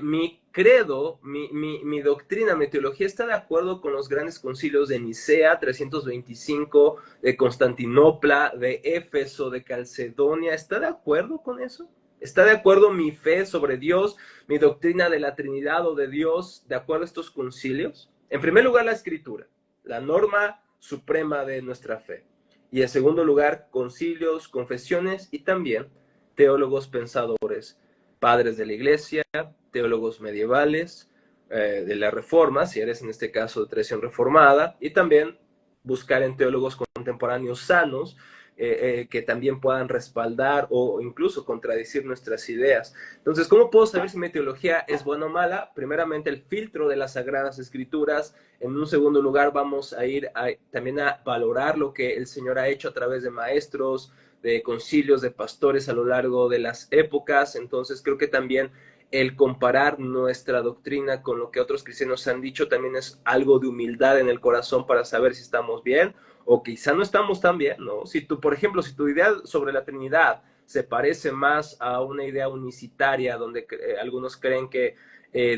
C: Mi credo, mi doctrina, mi teología está de acuerdo con los grandes concilios de Nicea 325, de Constantinopla, de Éfeso, de Calcedonia. ¿Está de acuerdo con eso? ¿Está de acuerdo mi fe sobre Dios, mi doctrina de la Trinidad o de Dios, de acuerdo a estos concilios? En primer lugar, la Escritura, la norma suprema de nuestra fe. Y en segundo lugar, concilios, confesiones y también teólogos pensadores, padres de la Iglesia, teólogos medievales, de la Reforma, si eres en este caso de tradición reformada, y también buscar en teólogos contemporáneos sanos, que también puedan respaldar o incluso contradecir nuestras ideas. Entonces, ¿cómo puedo saber si mi teología es buena o mala? Primeramente, el filtro de las Sagradas Escrituras. En un segundo lugar, vamos a ir también a valorar lo que el Señor ha hecho a través de maestros, de concilios, de pastores a lo largo de las épocas. Entonces, creo que también el comparar nuestra doctrina con lo que otros cristianos han dicho también es algo de humildad en el corazón para saber si estamos bien o quizá no estamos tan bien, ¿no? Si tú, por ejemplo, si tu idea sobre la Trinidad se parece más a una idea unicitaria donde algunos creen que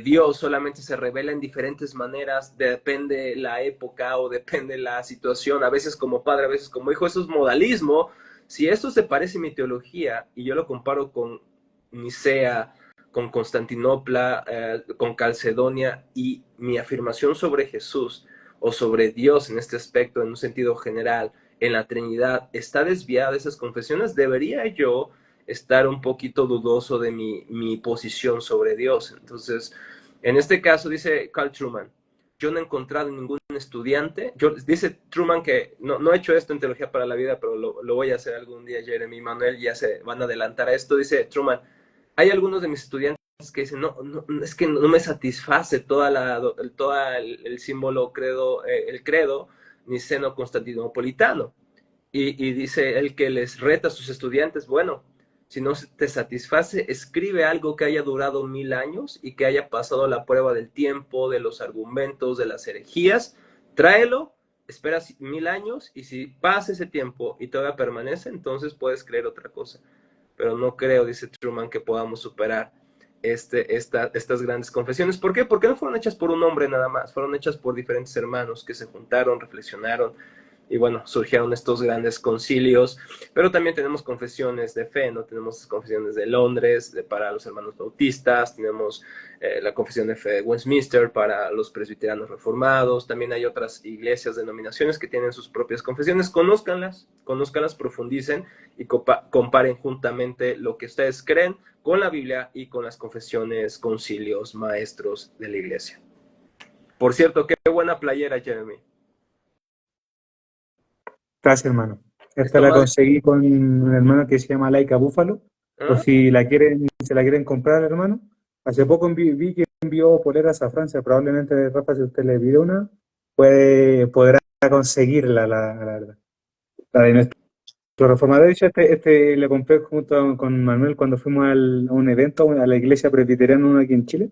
C: Dios solamente se revela en diferentes maneras, depende la época o depende la situación, a veces como padre, a veces como hijo, eso es modalismo. Si esto se parece a mi teología y yo lo comparo con Nicea, con Constantinopla, con Calcedonia, y mi afirmación sobre Jesús o sobre Dios en este aspecto, en un sentido general, en la Trinidad, está desviada de esas confesiones, debería yo estar un poquito dudoso de mi posición sobre Dios. Entonces, en este caso, dice Carl Trueman, yo no he encontrado ningún estudiante, dice Trueman que no he hecho esto en Teología para la Vida, pero lo voy a hacer algún día. Jeremy y Manuel ya se van a adelantar a esto. Dice Trueman, hay algunos de mis estudiantes que dicen, no, es que no me satisface todo el símbolo credo, el credo niceno-constantinopolitano. Y dice él que les reta a sus estudiantes, bueno, si no te satisface, escribe algo que haya durado 1000 años y que haya pasado la prueba del tiempo, de los argumentos, de las herejías, tráelo, espera 1000 años y si pasa ese tiempo y todavía permanece, entonces puedes creer otra cosa. Pero no creo, dice Trueman, que podamos superar estas grandes confesiones. ¿Por qué? Porque no fueron hechas por un hombre nada más, fueron hechas por diferentes hermanos que se juntaron, reflexionaron, y bueno, surgieron estos grandes concilios. Pero también tenemos confesiones de fe, ¿no? Tenemos confesiones de Londres para los hermanos bautistas, tenemos la confesión de fe de Westminster para los presbiterianos reformados. También hay otras iglesias, denominaciones que tienen sus propias confesiones. Conózcanlas, profundicen y comparen juntamente lo que ustedes creen con la Biblia y con las confesiones, concilios, maestros de la iglesia. Por cierto, qué buena playera, Jeremy.
A: Gracias, hermano. Esta la conseguí con un hermano que se llama Laika Búfalo. Por si se la quieren comprar, hermano. Hace poco vi que envió poleras a Francia. Probablemente, Rafa, si usted le pide una, podrá conseguirla, la verdad. La de nuestro reformador. De hecho, este le compré junto con Manuel cuando fuimos a un evento, a la iglesia presbiteriana aquí en Chile,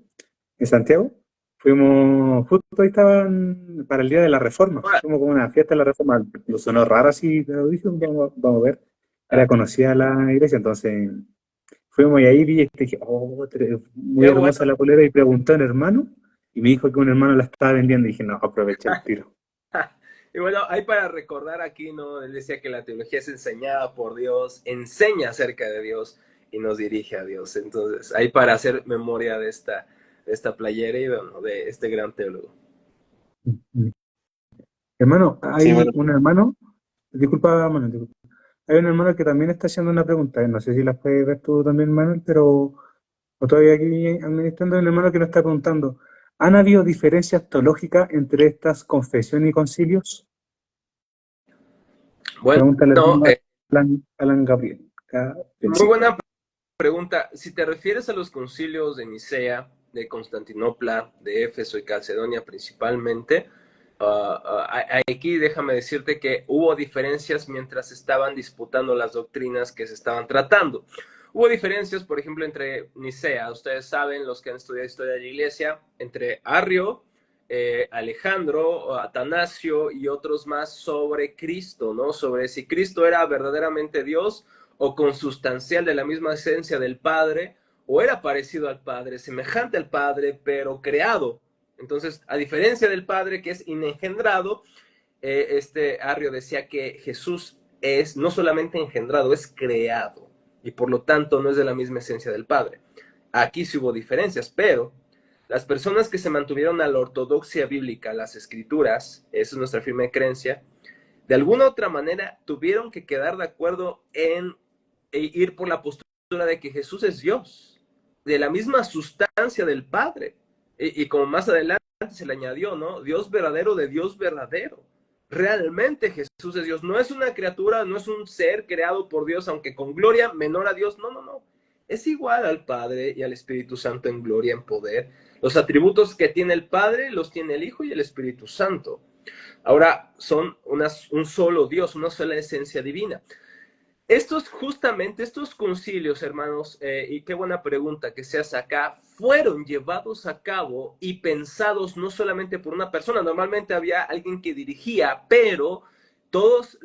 A: en Santiago. Fuimos, justo ahí estaban para el día de la Reforma. Fuimos como una fiesta de la Reforma. Lo sonó raro así, pero dije, vamos a ver. Era conocida la iglesia, entonces fuimos y ahí vi y dije, muy hermosa la polera, y preguntó a un hermano y me dijo que un hermano la estaba vendiendo y dije, no, aproveché el tiro.
C: Y bueno, hay para recordar aquí, ¿no? Él decía que la teología es enseñada por Dios, enseña acerca de Dios y nos dirige a Dios. Entonces, hay para hacer memoria de esta playera y bueno, de este gran teólogo.
A: Hermano, hay un hermano, disculpa, Manuel, hay un hermano que también está haciendo una pregunta, no sé si la puedes ver tú también, Manuel, pero todavía aquí administrando, un hermano que nos está preguntando, ¿han habido diferencias teológicas entre estas confesiones y concilios?
C: Bueno,
A: pregúntale Alan Gabriel. cada
C: Muy
A: principio.
C: buena pregunta. Si te refieres a los concilios de Nicea, de Constantinopla, de Éfeso y Calcedonia principalmente, aquí déjame decirte que hubo diferencias mientras estaban disputando las doctrinas que se estaban tratando. Hubo diferencias, por ejemplo, entre Nicea, ustedes saben, los que han estudiado historia de la iglesia, entre Arrio, Alejandro, Atanasio y otros más sobre Cristo, ¿no? Sobre si Cristo era verdaderamente Dios o consustancial de la misma esencia del Padre, o era parecido al Padre, semejante al Padre, pero creado. Entonces, a diferencia del Padre que es inengendrado, este Arrio decía que Jesús es no solamente engendrado, es creado, y por lo tanto no es de la misma esencia del Padre. Aquí sí hubo diferencias, pero las personas que se mantuvieron a la ortodoxia bíblica, las escrituras, esa es nuestra firme creencia, de alguna u otra manera tuvieron que quedar de acuerdo en ir por la postura de que Jesús es Dios, de la misma sustancia del Padre. Y como más adelante se le añadió, ¿no? Dios verdadero de Dios verdadero. Realmente Jesús es Dios. No es una criatura, no es un ser creado por Dios, aunque con gloria menor a Dios. No, no, no. Es igual al Padre y al Espíritu Santo en gloria, en poder. Los atributos que tiene el Padre los tiene el Hijo y el Espíritu Santo. Ahora son un solo Dios, una sola esencia divina. Estos concilios, hermanos, y qué buena pregunta que se hace acá, fueron llevados a cabo y pensados no solamente por una persona, normalmente había alguien que dirigía, pero todos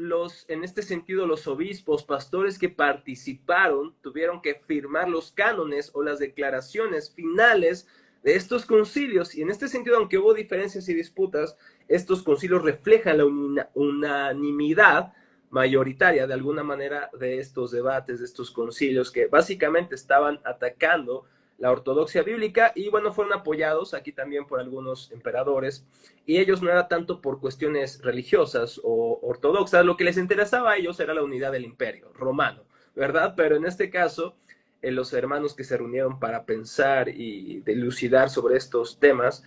C: en este sentido, los obispos, pastores que participaron, tuvieron que firmar los cánones o las declaraciones finales de estos concilios, y en este sentido, aunque hubo diferencias y disputas, estos concilios reflejan la unanimidad mayoritaria de alguna manera de estos debates, de estos concilios que básicamente estaban atacando la ortodoxia bíblica y bueno, fueron apoyados aquí también por algunos emperadores y ellos no era tanto por cuestiones religiosas o ortodoxas, lo que les interesaba a ellos era la unidad del imperio romano, ¿verdad? Pero en este caso, los hermanos que se reunieron para pensar y dilucidar sobre estos temas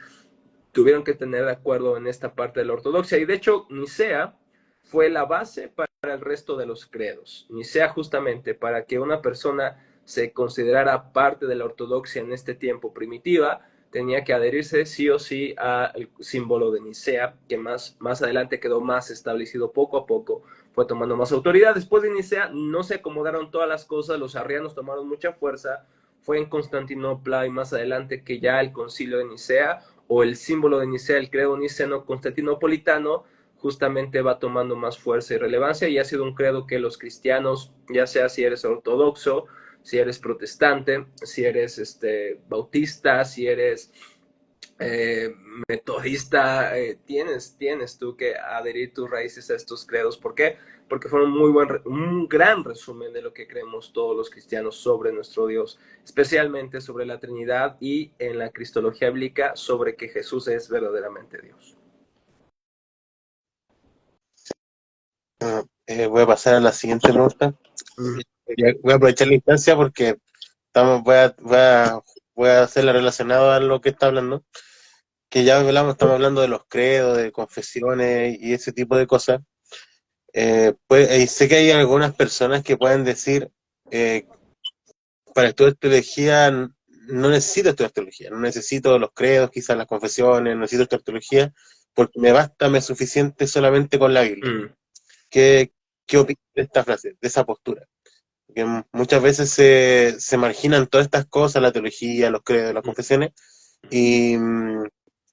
C: tuvieron que tener de acuerdo en esta parte de la ortodoxia y de hecho Nicea fue la base para el resto de los credos. Nicea justamente para que una persona se considerara parte de la ortodoxia en este tiempo primitiva, tenía que adherirse sí o sí al símbolo de Nicea, que más adelante quedó más establecido poco a poco, fue tomando más autoridad. Después de Nicea no se acomodaron todas las cosas, los arrianos tomaron mucha fuerza, fue en Constantinopla y más adelante que ya el concilio de Nicea o el símbolo de Nicea, el credo niceno constantinopolitano, justamente va tomando más fuerza y relevancia y ha sido un credo que los cristianos, ya sea si eres ortodoxo, si eres protestante, si eres bautista, si eres metodista, tienes tú que adherir tus raíces a estos credos. ¿Por qué? Porque fueron un gran resumen de lo que creemos todos los cristianos sobre nuestro Dios, especialmente sobre la Trinidad y en la cristología bíblica sobre que Jesús es verdaderamente Dios.
B: Voy a pasar a la siguiente pregunta. Voy a aprovechar la instancia porque voy a hacerla relacionada a lo que está hablando, que ya estamos hablando de los credos, de confesiones y ese tipo de cosas. Sé que hay algunas personas que pueden decir, para estudiar teología no necesito estudiar teología, no necesito los credos, quizás las confesiones, no necesito estudiar teología, porque me es suficiente solamente con la Biblia. ¿Qué opinas de esta frase, de esa postura? Porque muchas veces se marginan todas estas cosas, la teología, los credos, las confesiones, y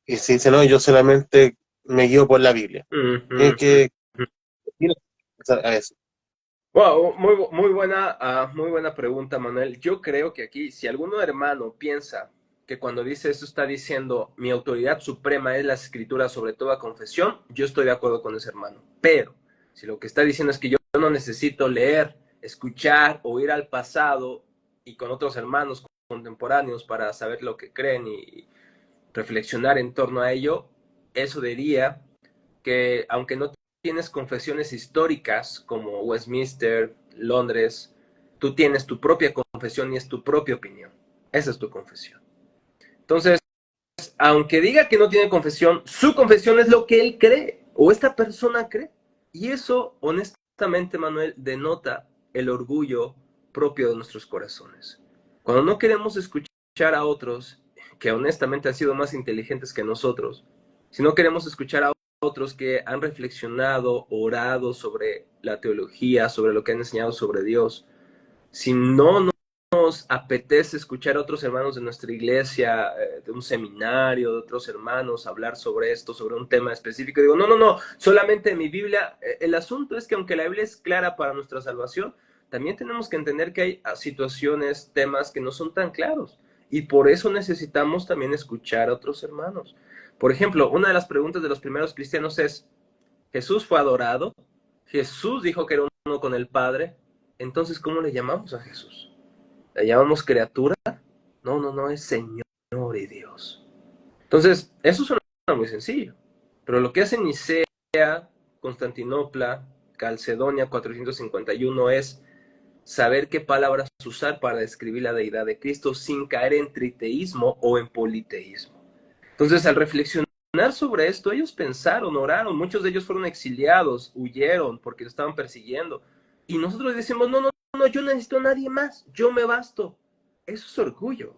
B: se dice, no, yo solamente me guío por la Biblia. ¿Qué opinas a eso?
C: Wow, muy buena pregunta, Manuel. Yo creo que aquí, si algún hermano piensa que cuando dice esto está diciendo mi autoridad suprema es la escritura sobre toda confesión, yo estoy de acuerdo con ese hermano. Pero si lo que está diciendo es que yo no necesito leer, escuchar o ir al pasado y con otros hermanos contemporáneos para saber lo que creen y reflexionar en torno a ello, eso diría que aunque no tienes confesiones históricas como Westminster, Londres, tú tienes tu propia confesión y es tu propia opinión. Esa es tu confesión. Entonces, aunque diga que no tiene confesión, su confesión es lo que él cree o esta persona cree. Y eso, honestamente, Manuel, denota el orgullo propio de nuestros corazones. Cuando no queremos escuchar a otros que honestamente han sido más inteligentes que nosotros, si no queremos escuchar a otros que han reflexionado, orado sobre la teología, sobre lo que han enseñado sobre Dios, si no nos apetece escuchar a otros hermanos de nuestra iglesia, de un seminario, de otros hermanos, hablar sobre esto, sobre un tema específico, digo, no, solamente mi Biblia. El asunto es que aunque la Biblia es clara para nuestra salvación, también tenemos que entender que hay situaciones, temas que no son tan claros, y por eso necesitamos también escuchar a otros hermanos. Por ejemplo, una de las preguntas de los primeros cristianos es, ¿Jesús fue adorado? ¿Jesús dijo que era uno con el Padre? Entonces, ¿cómo le llamamos a Jesús? ¿Le llamamos criatura? No, es Señor y Dios. Entonces, eso suena muy sencillo. Pero lo que hace Nicea, Constantinopla, Calcedonia 451 es saber qué palabras usar para describir la deidad de Cristo sin caer en triteísmo o en politeísmo. Entonces, al reflexionar sobre esto, ellos pensaron, oraron, muchos de ellos fueron exiliados, huyeron porque lo estaban persiguiendo. Y nosotros decimos, no, yo no necesito a nadie más, yo me basto. Eso es orgullo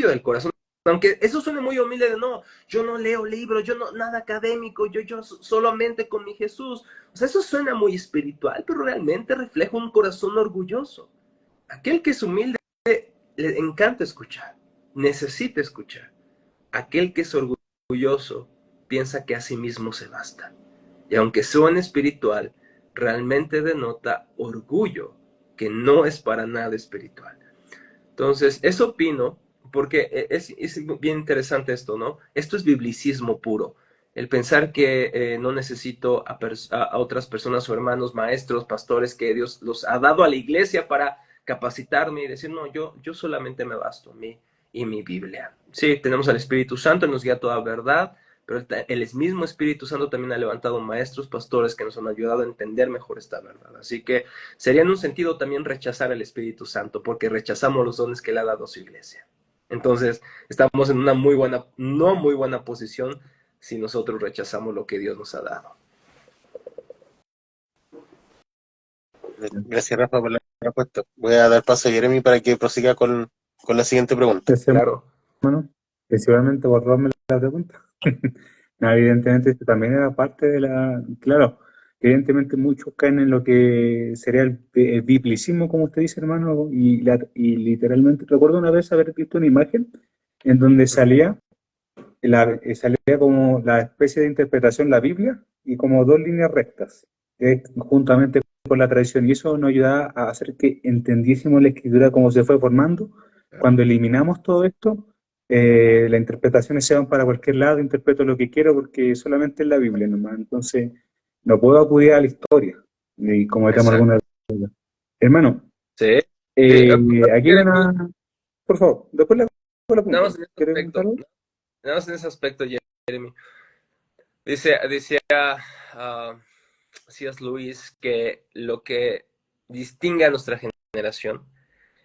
C: del corazón. Aunque eso suene muy humilde de no, yo no leo libros, yo no, nada académico, yo solamente con mi Jesús. O sea, eso suena muy espiritual, pero realmente refleja un corazón orgulloso. Aquel que es humilde le encanta escuchar, necesita escuchar. Aquel que es orgulloso piensa que a sí mismo se basta. Y aunque suene espiritual, realmente denota orgullo, que no es para nada espiritual. Entonces, eso opino, porque es bien interesante esto, ¿no? Esto es biblicismo puro. El pensar que no necesito a otras personas o hermanos, maestros, pastores, que Dios los ha dado a la iglesia para capacitarme y decir, no, yo solamente me basto a mí y mi Biblia. Sí, tenemos al Espíritu Santo, nos guía toda verdad, pero el mismo Espíritu Santo también ha levantado maestros, pastores que nos han ayudado a entender mejor esta verdad. Así que sería en un sentido también rechazar al Espíritu Santo, porque rechazamos los dones que Él ha dado a su iglesia. Entonces, estamos en una no muy buena posición si nosotros rechazamos lo que Dios nos ha dado.
B: Gracias, Rafa, por la respuesta. Voy a dar paso a Jeremy para que prosiga con la siguiente pregunta.
A: Claro. Bueno, principalmente por darme la pregunta. No, evidentemente esto también era parte de la... Claro, evidentemente muchos caen en lo que sería el biblicismo, como usted dice, hermano, y literalmente, recuerdo una vez haber visto una imagen en donde salía como la especie de interpretación, la Biblia, y como dos líneas rectas, juntamente con la tradición, y eso nos ayudaba a hacer que entendiésemos la escritura como se fue formando. Cuando eliminamos todo esto, las interpretaciones se van para cualquier lado, interpreto lo que quiero porque solamente es la Biblia nomás, entonces no puedo acudir a la historia, y como tenemos alguna... Hermano,
C: sí.
A: aquí hay una... Por favor, después la
C: Nada más en ese aspecto, Jeremy. Decía C.S. Lewis que lo que distingue a nuestra generación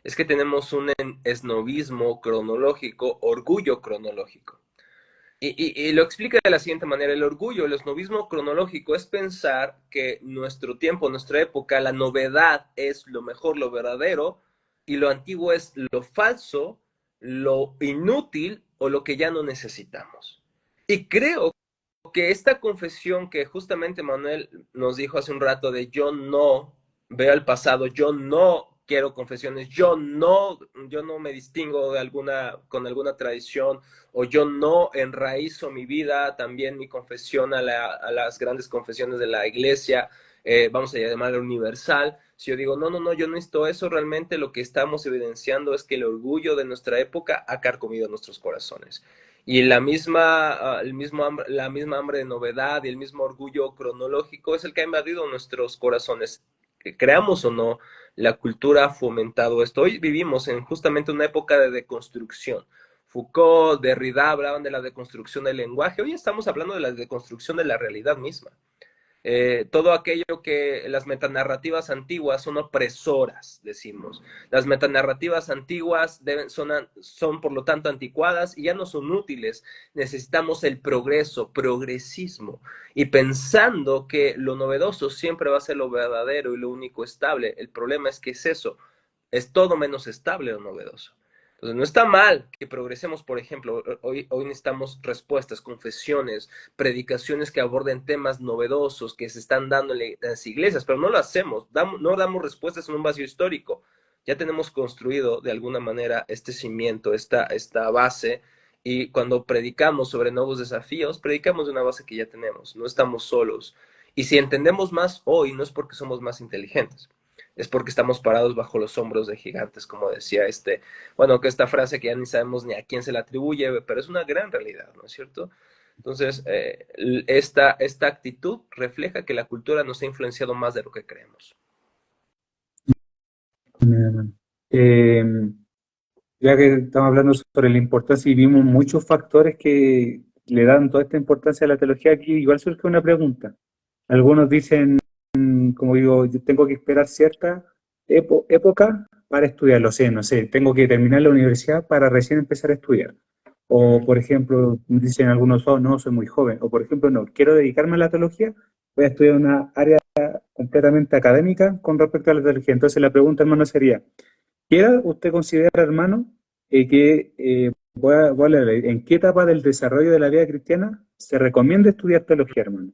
C: es que tenemos un esnovismo cronológico, orgullo cronológico. Y lo explica de la siguiente manera: el orgullo, el esnovismo cronológico es pensar que nuestro tiempo, nuestra época, la novedad es lo mejor, lo verdadero, y lo antiguo es lo falso, lo inútil o lo que ya no necesitamos. Y creo que esta confesión que justamente Manuel nos dijo hace un rato de yo no veo el pasado, yo no quiero confesiones, yo no me distingo con alguna tradición, o yo no enraizo mi vida, también mi confesión a las grandes confesiones de la iglesia, vamos a llamarla universal. Si yo digo, no, yo no necesito eso, realmente lo que estamos evidenciando es que el orgullo de nuestra época ha carcomido nuestros corazones. Y la misma hambre de novedad y el mismo orgullo cronológico es el que ha invadido nuestros corazones. Que creamos o no, la cultura ha fomentado esto. Hoy vivimos en justamente una época de deconstrucción. Foucault, Derrida hablaban de la deconstrucción del lenguaje. Hoy estamos hablando de la deconstrucción de la realidad misma. Todo aquello que las metanarrativas antiguas son opresoras, decimos. Las metanarrativas antiguas son por lo tanto anticuadas y ya no son útiles. Necesitamos el progresismo. Y pensando que lo novedoso siempre va a ser lo verdadero y lo único estable. El problema es que es eso, es todo menos estable o novedoso. Entonces, no está mal que progresemos, por ejemplo, hoy necesitamos respuestas, confesiones, predicaciones que aborden temas novedosos que se están dando en las iglesias, pero no lo hacemos, no damos respuestas en un vacío histórico. Ya tenemos construido de alguna manera este cimiento, esta base, y cuando predicamos sobre nuevos desafíos, predicamos de una base que ya tenemos, no estamos solos. Y si entendemos más hoy, no es porque somos más inteligentes, es porque estamos parados bajo los hombros de gigantes, como decía bueno, que esta frase que ya ni sabemos ni a quién se la atribuye, pero es una gran realidad, ¿no es cierto? Entonces, esta actitud refleja que la cultura nos ha influenciado más de lo que creemos.
A: Eh, ya que estamos hablando sobre la importancia y vimos muchos factores que le dan toda esta importancia a la teología, aquí igual surge una pregunta. Algunos dicen, como digo, yo tengo que esperar cierta época para estudiarlo, no sé, tengo que terminar la universidad para recién empezar a estudiar. O, por ejemplo, dicen algunos, oh, no, soy muy joven. O, por ejemplo, no, quiero dedicarme a la teología, voy a estudiar una área completamente académica con respecto a la teología. Entonces, la pregunta, hermano, sería, ¿quiera usted considera, hermano, voy a leer, en qué etapa del desarrollo de la vida cristiana se recomienda estudiar teología, hermano?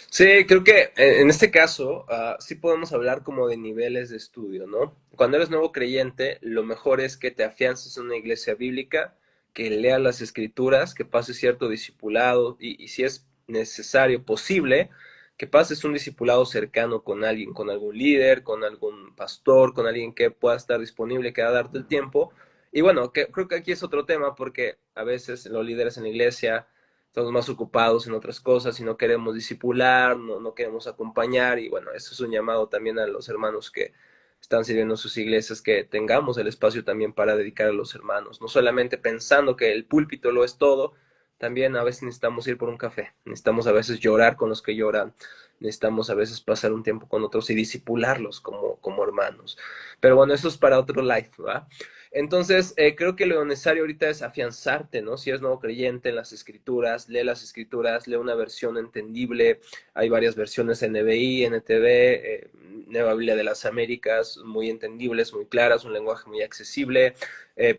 C: Sí, creo que en este caso sí podemos hablar como de niveles de estudio, ¿no? Cuando eres nuevo creyente, lo mejor es que te afiances en una iglesia bíblica, que leas las escrituras, que pases cierto discipulado y si es necesario, posible, que pases un discipulado cercano con alguien, con algún líder, con algún pastor, con alguien que pueda estar disponible, que va a darte el tiempo. Y bueno, creo que aquí es otro tema porque a veces los líderes en la iglesia estamos más ocupados en otras cosas y no queremos discipular, no queremos acompañar y bueno, eso es un llamado también a los hermanos que están sirviendo en sus iglesias, que tengamos el espacio también para dedicar a los hermanos, no solamente pensando que el púlpito lo es todo, también a veces necesitamos ir por un café, necesitamos a veces llorar con los que lloran, necesitamos a veces pasar un tiempo con otros y discipularlos como hermanos. Pero bueno, eso es para otro live, ¿va? Entonces, creo que lo necesario ahorita es afianzarte, ¿no? Si eres nuevo creyente en las escrituras, lee una versión entendible. Hay varias versiones NBI, NTV, Nueva Biblia de las Américas, muy entendibles, muy claras, un lenguaje muy accesible.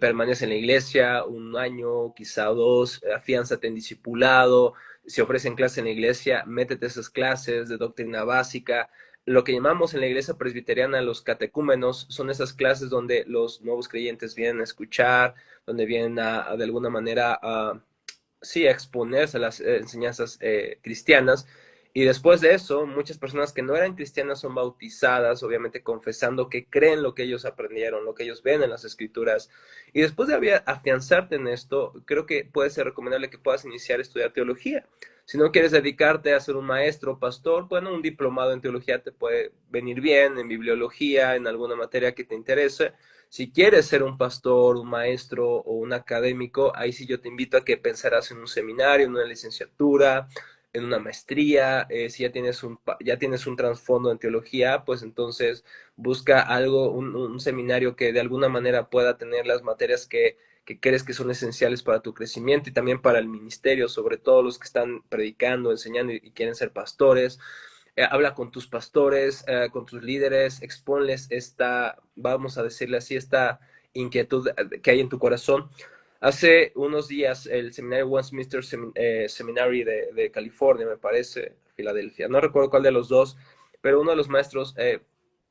C: Permanece en la iglesia un año, quizá dos, afiánzate en discipulado. Si ofrecen clase en la iglesia, métete a esas clases de doctrina básica. Lo que llamamos en la iglesia presbiteriana los catecúmenos son esas clases donde los nuevos creyentes vienen a escuchar, donde vienen de alguna manera sí, a exponerse a las enseñanzas cristianas. Y después de eso, muchas personas que no eran cristianas son bautizadas, obviamente confesando que creen lo que ellos aprendieron, lo que ellos ven en las escrituras. Y después de afianzarte en esto, creo que puede ser recomendable que puedas iniciar a estudiar teología. Si no quieres dedicarte a ser un maestro o pastor, bueno, un diplomado en teología te puede venir bien, en bibliología, en alguna materia que te interese. Si quieres ser un pastor, un maestro o un académico, ahí sí yo te invito a que pensaras en un seminario, en una licenciatura, en una maestría. Si ya tienes un trasfondo en teología, pues entonces busca algo, un seminario que de alguna manera pueda tener las materias que crees que son esenciales para tu crecimiento y también para el ministerio, sobre todo los que están predicando, enseñando y quieren ser pastores. Habla con tus pastores, con tus líderes, exponles vamos a decirle así, esta inquietud que hay en tu corazón. Hace unos días el seminario Westminster Seminary de California, me parece, Filadelfia, no recuerdo cuál de los dos, pero uno de los maestros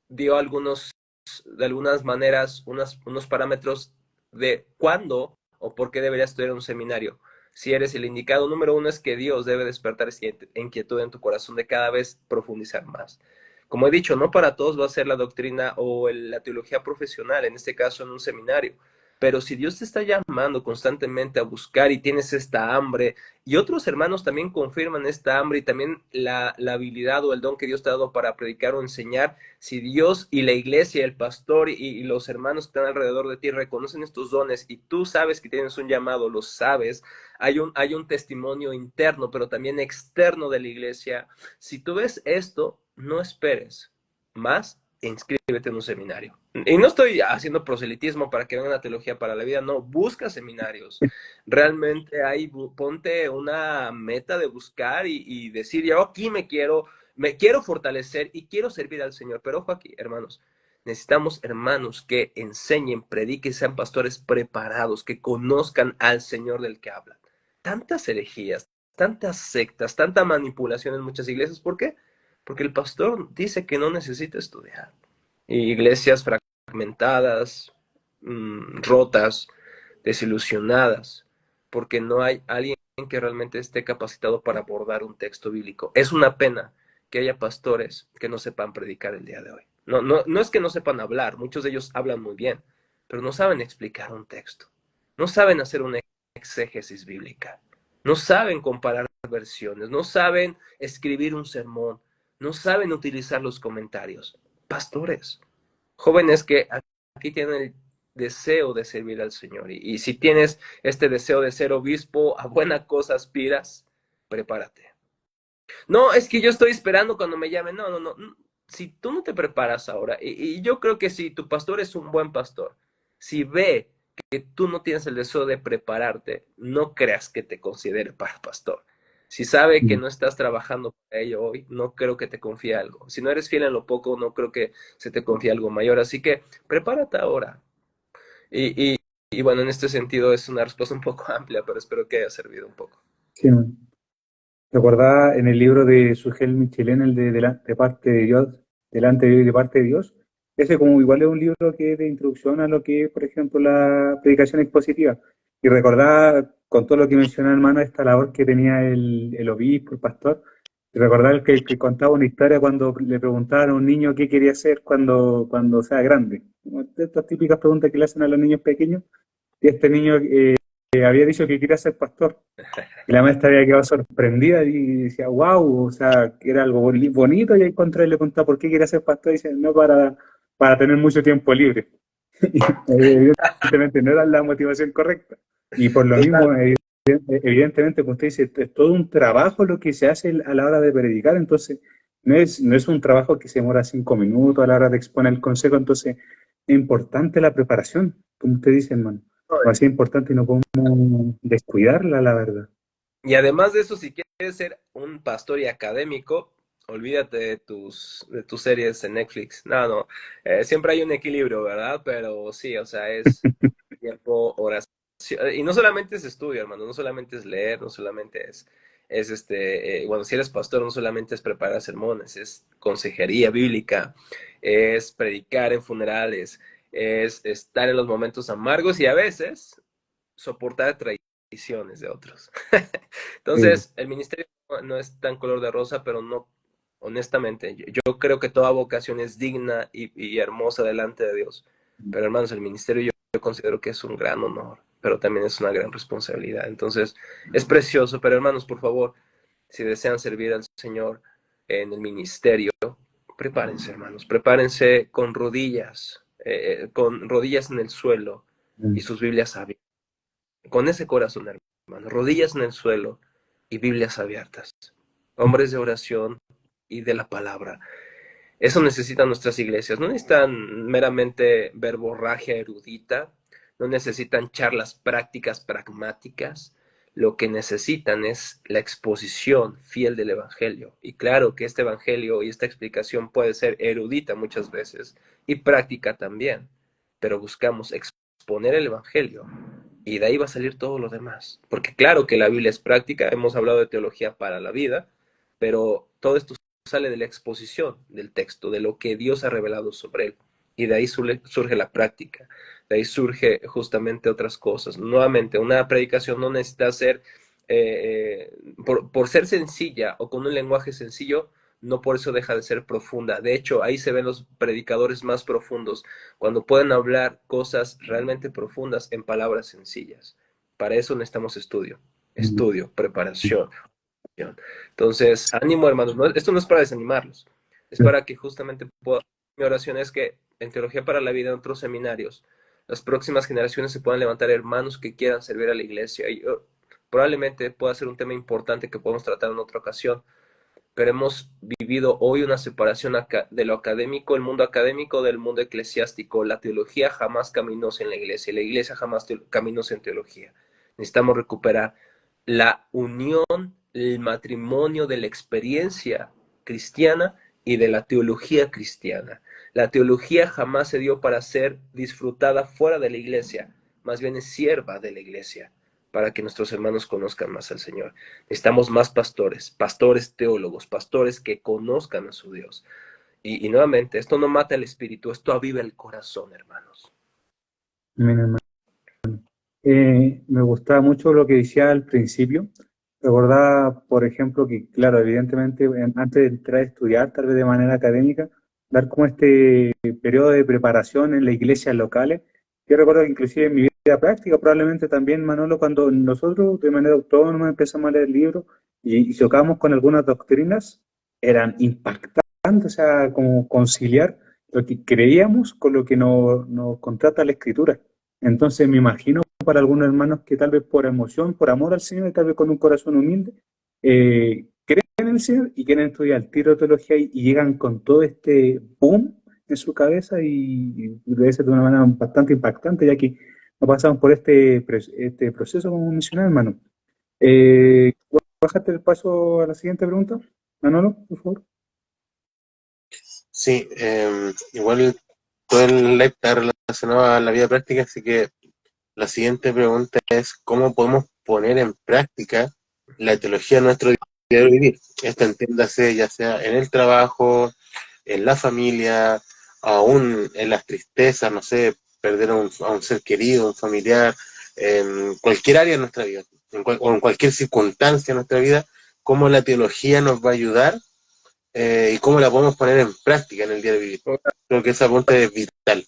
C: dio de algunas maneras, unos parámetros de cuándo o por qué deberías estudiar un seminario. Si eres el indicado, número uno es que Dios debe despertar esta inquietud en tu corazón de cada vez profundizar más. Como he dicho, no para todos va a ser la doctrina o la teología profesional, en este caso en un seminario. Pero si Dios te está llamando constantemente a buscar y tienes esta hambre, y otros hermanos también confirman esta hambre y también la habilidad o el don que Dios te ha dado para predicar o enseñar, si Dios y la iglesia, el pastor y los hermanos que están alrededor de ti reconocen estos dones y tú sabes que tienes un llamado, lo sabes, hay un testimonio interno, pero también externo de la iglesia. Si tú ves esto, no esperes más, inscríbete en un seminario. Y no estoy haciendo proselitismo para que venga una teología para la vida, no, busca seminarios. Realmente ahí ponte una meta de buscar y decir, yo aquí me quiero fortalecer y quiero servir al Señor. Pero ojo aquí, hermanos, Necesitamos hermanos que enseñen, prediquen, sean pastores preparados, que conozcan al Señor del que hablan. Tantas herejías, tantas sectas, tanta manipulación en muchas iglesias. ¿Por qué? Porque el pastor dice que no necesita estudiar. Y iglesias fragmentadas, rotas, desilusionadas, porque no hay alguien que realmente esté capacitado para abordar un texto bíblico. Es una pena que haya pastores que no sepan predicar el día de hoy. No es que no sepan hablar, muchos de ellos hablan muy bien, pero no saben explicar un texto, no saben hacer una exégesis bíblica, no saben comparar versiones, no saben escribir un sermón, no saben utilizar los comentarios. Pastores, jóvenes que aquí tienen el deseo de servir al Señor. Y si tienes este deseo de ser obispo, a buena cosa aspiras, prepárate. No, es que yo estoy esperando cuando me llamen. No. Si tú no te preparas ahora, y yo creo que si tu pastor es un buen pastor, si ve que tú no tienes el deseo de prepararte, no creas que te considere para pastor. Si sabe que no estás trabajando para ello hoy, no creo que te confíe algo. Si no eres fiel en lo poco, no creo que se te confíe algo mayor. Así que prepárate ahora. Y, y, y bueno, en este sentido es una respuesta un poco amplia, pero espero que haya servido un poco.
A: Sí, man. Recordaba en el libro de Sugel Michelén, el de parte de Dios, delante de Dios y de parte de Dios. Ese como igual es un libro que es de introducción a lo que es, por ejemplo, la predicación expositiva. Y recordaba, con todo lo que mencionaba hermano, esta labor que tenía el obispo, el pastor, y recordar que contaba una historia cuando le preguntaban a un niño qué quería hacer cuando sea grande. Estas típicas preguntas que le hacen a los niños pequeños. Y este niño había dicho que quería ser pastor. Y la maestra había quedado sorprendida y decía, wow, o sea, que era algo bonito. Y ahí contra él le preguntaba por qué quería ser pastor. Y dice, no, para tener mucho tiempo libre. Y evidentemente no era la motivación correcta. Y por lo mismo, evidentemente, como usted dice, es todo un trabajo lo que se hace a la hora de predicar. Entonces, no es un trabajo que se demora 5 minutos a la hora de exponer el consejo. Entonces, es importante la preparación, como usted dice, hermano. Va a ser importante y no podemos descuidarla, la verdad.
C: Y además de eso, si quieres ser un pastor y académico, olvídate de tus series en Netflix. No. Siempre hay un equilibrio, ¿verdad? Pero sí, o sea, es tiempo, oración. Y no solamente es estudio, hermano, no solamente es leer, no solamente bueno, si eres pastor, no solamente es preparar sermones, es consejería bíblica, es predicar en funerales, es estar en los momentos amargos y a veces soportar traiciones de otros.
A: Sí.
C: Entonces, el ministerio no es tan color de rosa, pero no, honestamente, yo creo que toda vocación es digna y hermosa delante de Dios. Pero hermanos, el ministerio yo considero que es un gran honor, pero también es una gran responsabilidad. Entonces, es precioso, pero hermanos, por favor, si desean servir al Señor en el ministerio, prepárense, hermanos, prepárense con rodillas en el suelo y sus Biblias abiertas. Con ese corazón, hermano, rodillas en el suelo y Biblias abiertas. Hombres de oración y de la palabra. Eso necesitan nuestras iglesias. No necesitan meramente verborragia erudita, no necesitan charlas prácticas pragmáticas. Lo que necesitan es la exposición fiel del Evangelio. Y claro que este Evangelio y esta explicación puede ser erudita muchas veces y práctica también, pero buscamos exponer el Evangelio y de ahí va a salir todo lo demás. Porque claro que la Biblia es práctica, hemos hablado de teología para la vida, pero todo esto sale de la exposición del texto, de lo que Dios ha revelado sobre él. Y de ahí surge la práctica, de ahí surge justamente otras cosas. Nuevamente, una predicación no necesita ser, por ser sencilla o con un lenguaje sencillo, no por eso deja de ser profunda. De hecho, ahí se ven los predicadores más profundos, cuando pueden hablar cosas realmente profundas en palabras sencillas. Para eso necesitamos estudio, preparación. Entonces, ánimo, hermanos. Esto no es para desanimarlos, es para que justamente mi oración es que en Teología para la Vida, en otros seminarios, las próximas generaciones se puedan levantar hermanos que quieran servir a la iglesia. Y probablemente pueda ser un tema importante que podemos tratar en otra ocasión, pero hemos vivido hoy una separación de lo académico, el mundo académico, del mundo eclesiástico. La teología jamás caminó en la iglesia jamás caminó en teología. Necesitamos recuperar la unión, el matrimonio de la experiencia cristiana y de la teología cristiana. La teología jamás se dio para ser disfrutada fuera de la iglesia, más bien es sierva de la iglesia, para que nuestros hermanos conozcan más al Señor. Necesitamos más pastores, pastores teólogos, pastores que conozcan a su Dios. Y nuevamente, esto no mata el espíritu, esto aviva el corazón, hermanos.
A: Amén, hermano. Me gustaba mucho lo que decía al principio. Recordaba, por ejemplo, que, claro, evidentemente, antes de entrar a estudiar, tal vez de manera académica, dar como este periodo de preparación en las iglesias locales. Yo recuerdo que inclusive en mi vida práctica, probablemente también, Manolo, cuando nosotros de manera autónoma empezamos a leer libros y chocamos con algunas doctrinas, eran impactantes, o sea, como conciliar lo que creíamos con lo que nos contrata la Escritura. Entonces me imagino para algunos hermanos que tal vez por emoción, por amor al Señor y tal vez con un corazón humilde, creen en el Señor y quieren estudiar el tiro de teología y llegan con todo este boom en su cabeza y debe ser de una manera bastante impactante, ya que no pasamos por este proceso como mencioné, hermano. Bájate el paso a la siguiente pregunta, Manolo, por favor.
B: Sí, igual todo el live está relacionado a la vida práctica, así que la siguiente pregunta es ¿cómo podemos poner en práctica la teología de nuestro diario vivir? Esto entiéndase ya sea en el trabajo, en la familia, aún en las tristezas, no sé, perder a un ser querido, un familiar, en cualquier área de nuestra vida, o en cualquier circunstancia de nuestra vida, cómo la teología nos va a ayudar y cómo la podemos poner en práctica en el día de vivir. Creo que esa pregunta es vital.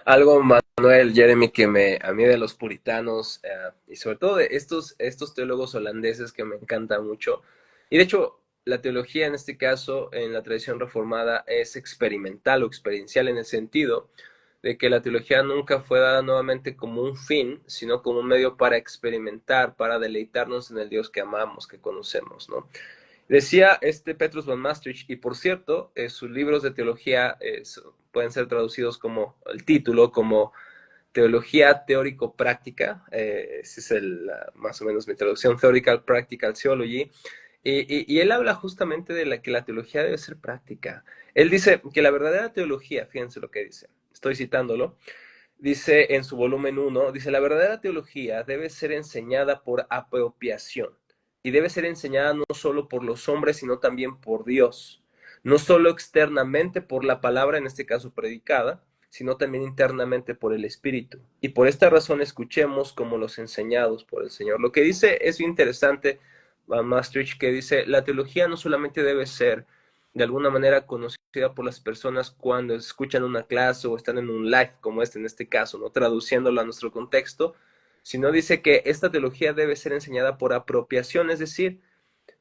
C: Algo, Manuel, Jeremy, que a mí de los puritanos, y sobre todo de estos teólogos holandeses que me encantan mucho, y de hecho la teología en este caso, en la tradición reformada, es experimental o experiencial en el sentido de que la teología nunca fue dada nuevamente como un fin, sino como un medio para experimentar, para deleitarnos en el Dios que amamos, que conocemos, ¿no? Decía este Petrus von Maastricht, y por cierto, sus libros de teología pueden ser traducidos como el título, como Teología Teórico-Práctica, esa es más o menos mi traducción, Theoretical Practical Theology, y él habla justamente de que la teología debe ser práctica. Él dice que la verdadera teología, fíjense lo que dice, estoy citándolo, dice en su volumen 1, dice, la verdadera teología debe ser enseñada por apropiación y debe ser enseñada no solo por los hombres, sino también por Dios. No solo externamente por la palabra, en este caso predicada, sino también internamente por el Espíritu. Y por esta razón escuchemos como los enseñados por el Señor. Lo que dice es interesante, Van Maastricht, que dice, la teología no solamente debe ser de alguna manera conocida por las personas cuando escuchan una clase o están en un live como en este caso, ¿no? Traduciéndolo a nuestro contexto, sino dice que esta teología debe ser enseñada por apropiación, es decir,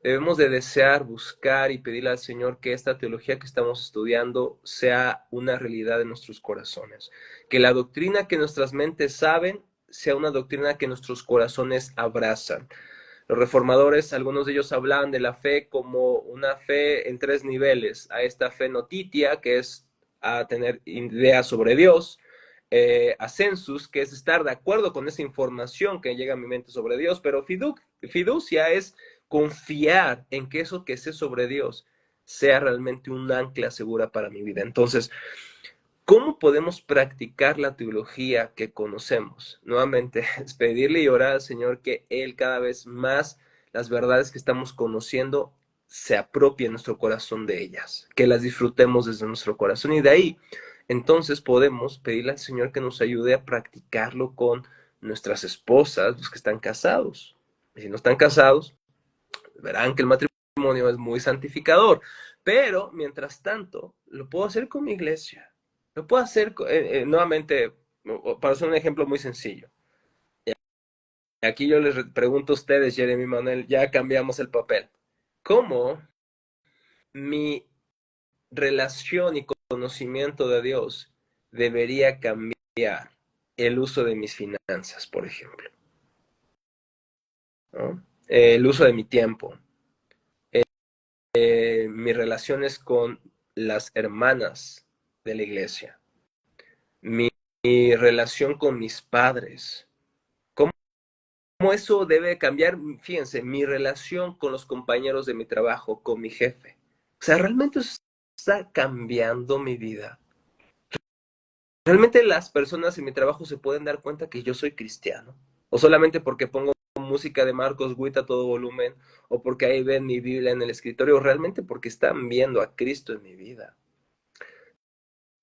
C: debemos de desear, buscar y pedirle al Señor que esta teología que estamos estudiando sea una realidad en nuestros corazones, que la doctrina que nuestras mentes saben sea una doctrina que nuestros corazones abrazan. Los reformadores, algunos de ellos hablaban de la fe como una fe en 3 niveles. A esta fe notitia, que es a tener ideas sobre Dios, a sensus, que es estar de acuerdo con esa información que llega a mi mente sobre Dios, pero fiducia es confiar en que eso que sé sobre Dios sea realmente un ancla segura para mi vida. Entonces, ¿cómo podemos practicar la teología que conocemos? Nuevamente, es pedirle y orar al Señor que Él cada vez más las verdades que estamos conociendo se apropie en nuestro corazón de ellas, que las disfrutemos desde nuestro corazón y de ahí, entonces podemos pedirle al Señor que nos ayude a practicarlo con nuestras esposas, los que están casados. Y si no están casados, verán que el matrimonio es muy santificador, pero mientras tanto, lo puedo hacer con mi iglesia. Lo puedo hacer nuevamente, para hacer un ejemplo muy sencillo. Aquí yo les pregunto a ustedes, Jeremy Manuel, ya cambiamos el papel. ¿Cómo mi relación y conocimiento de Dios debería cambiar el uso de mis finanzas, por ejemplo? ¿No? El uso de mi tiempo, mis relaciones con las hermanas de la iglesia, mi relación con mis padres. ¿Cómo eso debe cambiar? Fíjense, mi relación con los compañeros de mi trabajo, con mi jefe. O sea, realmente eso está cambiando mi vida. ¿Realmente las personas en mi trabajo se pueden dar cuenta que yo soy cristiano? ¿O solamente porque pongo música de Marcos Witt a todo volumen? ¿O porque ahí ven mi Biblia en el escritorio? ¿O realmente porque están viendo a Cristo en mi vida?